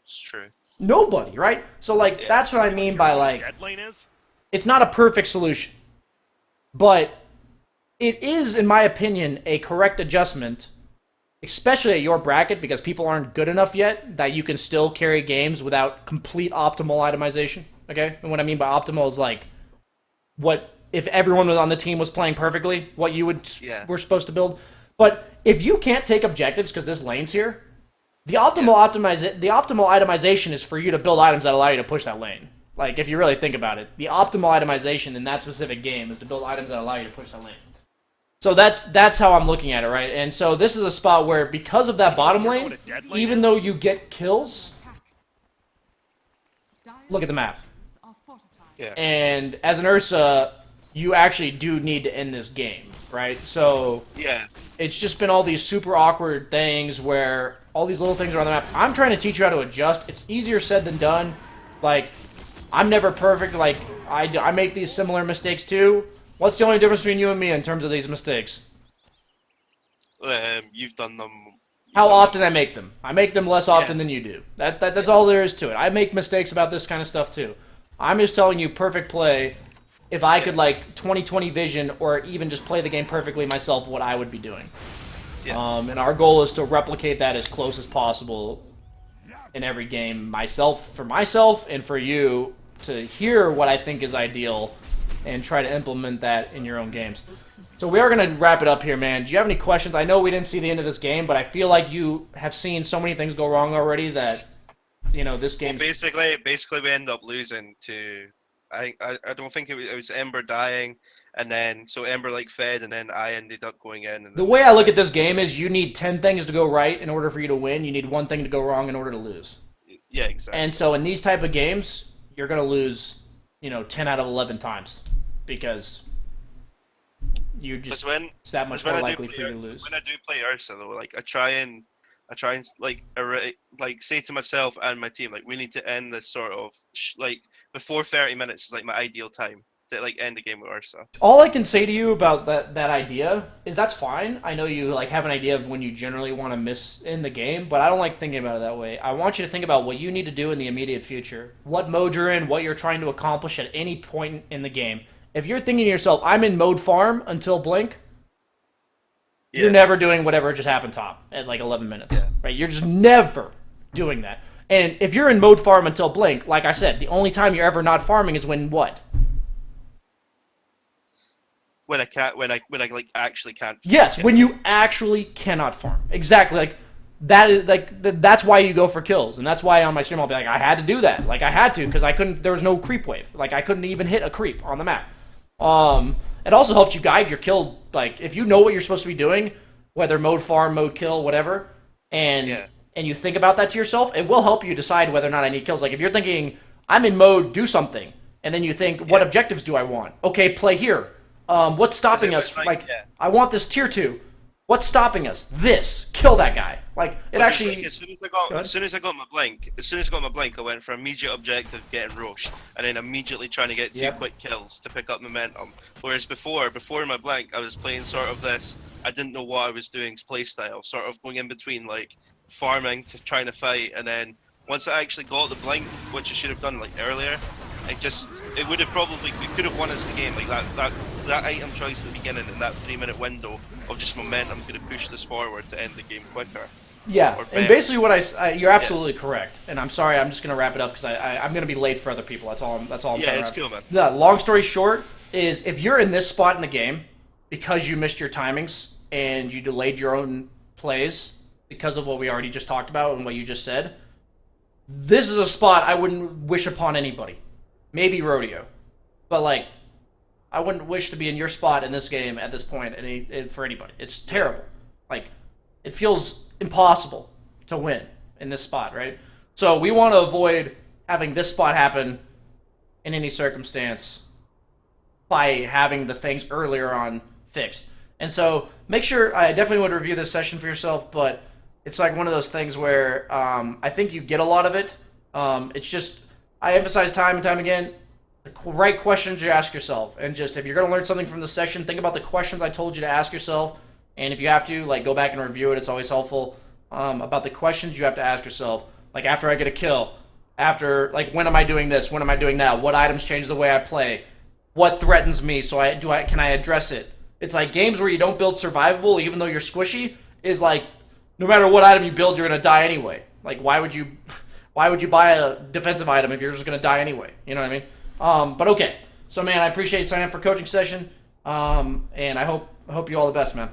It's true. Nobody, right? So, like, that's what I mean by, like, it's not a perfect solution. But it is, in my opinion, a correct adjustment, especially at your bracket, because people aren't good enough yet that you can still carry games without complete optimal itemization, okay? And what I mean by optimal is, like, what, if everyone on the team was playing perfectly, what you were supposed to build. But if you can't take objectives because this lane's here, The optimal itemization is for you to build items that allow you to push that lane. Like, if you really think about it, the optimal itemization in that specific game is to build items that allow you to push that lane. So that's how I'm looking at it, right? And so this is a spot where, because of that bottom lane, even though you get kills, look at the map. Yeah. And as an Ursa, you actually do need to end this game, right? So Yeah. it's just been all these super awkward things where all these little things are on the map. I'm trying to teach you how to adjust. It's easier said than done. Like, I'm never perfect. Like, I make these similar mistakes too. What's the only difference between you and me in terms of these mistakes? You've done them. How often I make them. I make them less often than you do. That's all there is to it. I make mistakes about this kind of stuff too. I'm just telling you, perfect play. If I could, like, 20/20 vision, or even just play the game perfectly myself, what I would be doing. Yeah. And our goal is to replicate that as close as possible in every game, for myself, and for you to hear what I think is ideal and try to implement that in your own games. So we are going to wrap it up here, man. Do you have any questions? I know we didn't see the end of this game, but I feel like you have seen so many things go wrong already that, you know, this game. Basically, we end up losing to. I don't think it was Ember dying, and then so Ember like fed, and then I ended up going in. And the way I look at this game is, you need 10 things to go right in order for you to win. You need one thing to go wrong in order to lose. Yeah, exactly. And so in these type of games, you're going to lose, 10 out of 11 times, because you just it's that much more likely for you to lose. When I do play Ursa though, like I try and like say to myself and my team, like, we need to end this sort of like before 30 minutes is like my ideal time to like end the game with Ursa. All I can say to you about that idea is that's fine. I know you like have an idea of when you generally want to miss in the game, but I don't like thinking about it that way. I want you to think about what you need to do in the immediate future, what mode you're in, what you're trying to accomplish at any point in the game. If you're thinking to yourself, I'm in mode farm until blink, you're never doing whatever just happened top at like 11 minutes, right? You're just never doing that. And if you're in mode farm until blink, like I said, the only time you're ever not farming is when what? When I like actually can't. Yes, when you actually cannot farm. Exactly. Like that is that's why you go for kills, and that's why on my stream I'll be like, I had to do that. Like I had to, because I couldn't. There was no creep wave. Like I couldn't even hit a creep on the map. It also helps you guide your kill. Like if you know what you're supposed to be doing, whether mode farm, mode kill, whatever, and you think about that to yourself, it will help you decide whether or not I need kills. Like if you're thinking I'm in mode do something, and then you think what objectives do I want? Okay, play here. What's stopping us? I want this tier 2. What's stopping us? This. Kill that guy. Like, it actually... Like, as soon as I got my blink, I went for immediate objective, getting Roche, and then immediately trying to get 2 quick kills to pick up momentum. Whereas before my blink, I was playing sort of this, I didn't know what I was doing, playstyle, sort of going in between, like, farming to trying to fight, and then once I actually got the blink, which I should have done, like, earlier, it would have probably, we could have won us the game. Like that item choice at the beginning in that 3-minute window of just momentum could have pushed us forward to end the game quicker. Yeah, and basically what you're absolutely correct. And I'm sorry, I'm just gonna wrap it up because I'm gonna be late for other people. That's all I'm saying. Yeah, it's cool, man. The long story short is, if you're in this spot in the game because you missed your timings and you delayed your own plays because of what we already just talked about and what you just said, this is a spot I wouldn't wish upon anybody. Maybe Rodeo. But, like, I wouldn't wish to be in your spot in this game at this point for anybody. It's terrible. Like, it feels impossible to win in this spot, right? So we want to avoid having this spot happen in any circumstance by having the things earlier on fixed. And so make sure, I definitely would review this session for yourself, but it's like one of those things where I think you get a lot of it. It's just... I emphasize time and time again, the right questions you ask yourself. And just, if you're going to learn something from the session, think about the questions I told you to ask yourself. And if you have to, like, go back and review it. It's always helpful. About the questions you have to ask yourself. Like, after I get a kill. After, like, when am I doing this? When am I doing that? What items change the way I play? What threatens me? So can I address it? It's like games where you don't build survivable, even though you're squishy, is like, no matter what item you build, you're going to die anyway. Like, why would you buy a defensive item if you're just going to die anyway? You know what I mean? But okay. So, man, I appreciate you signing up for coaching session. And I hope you all the best, man.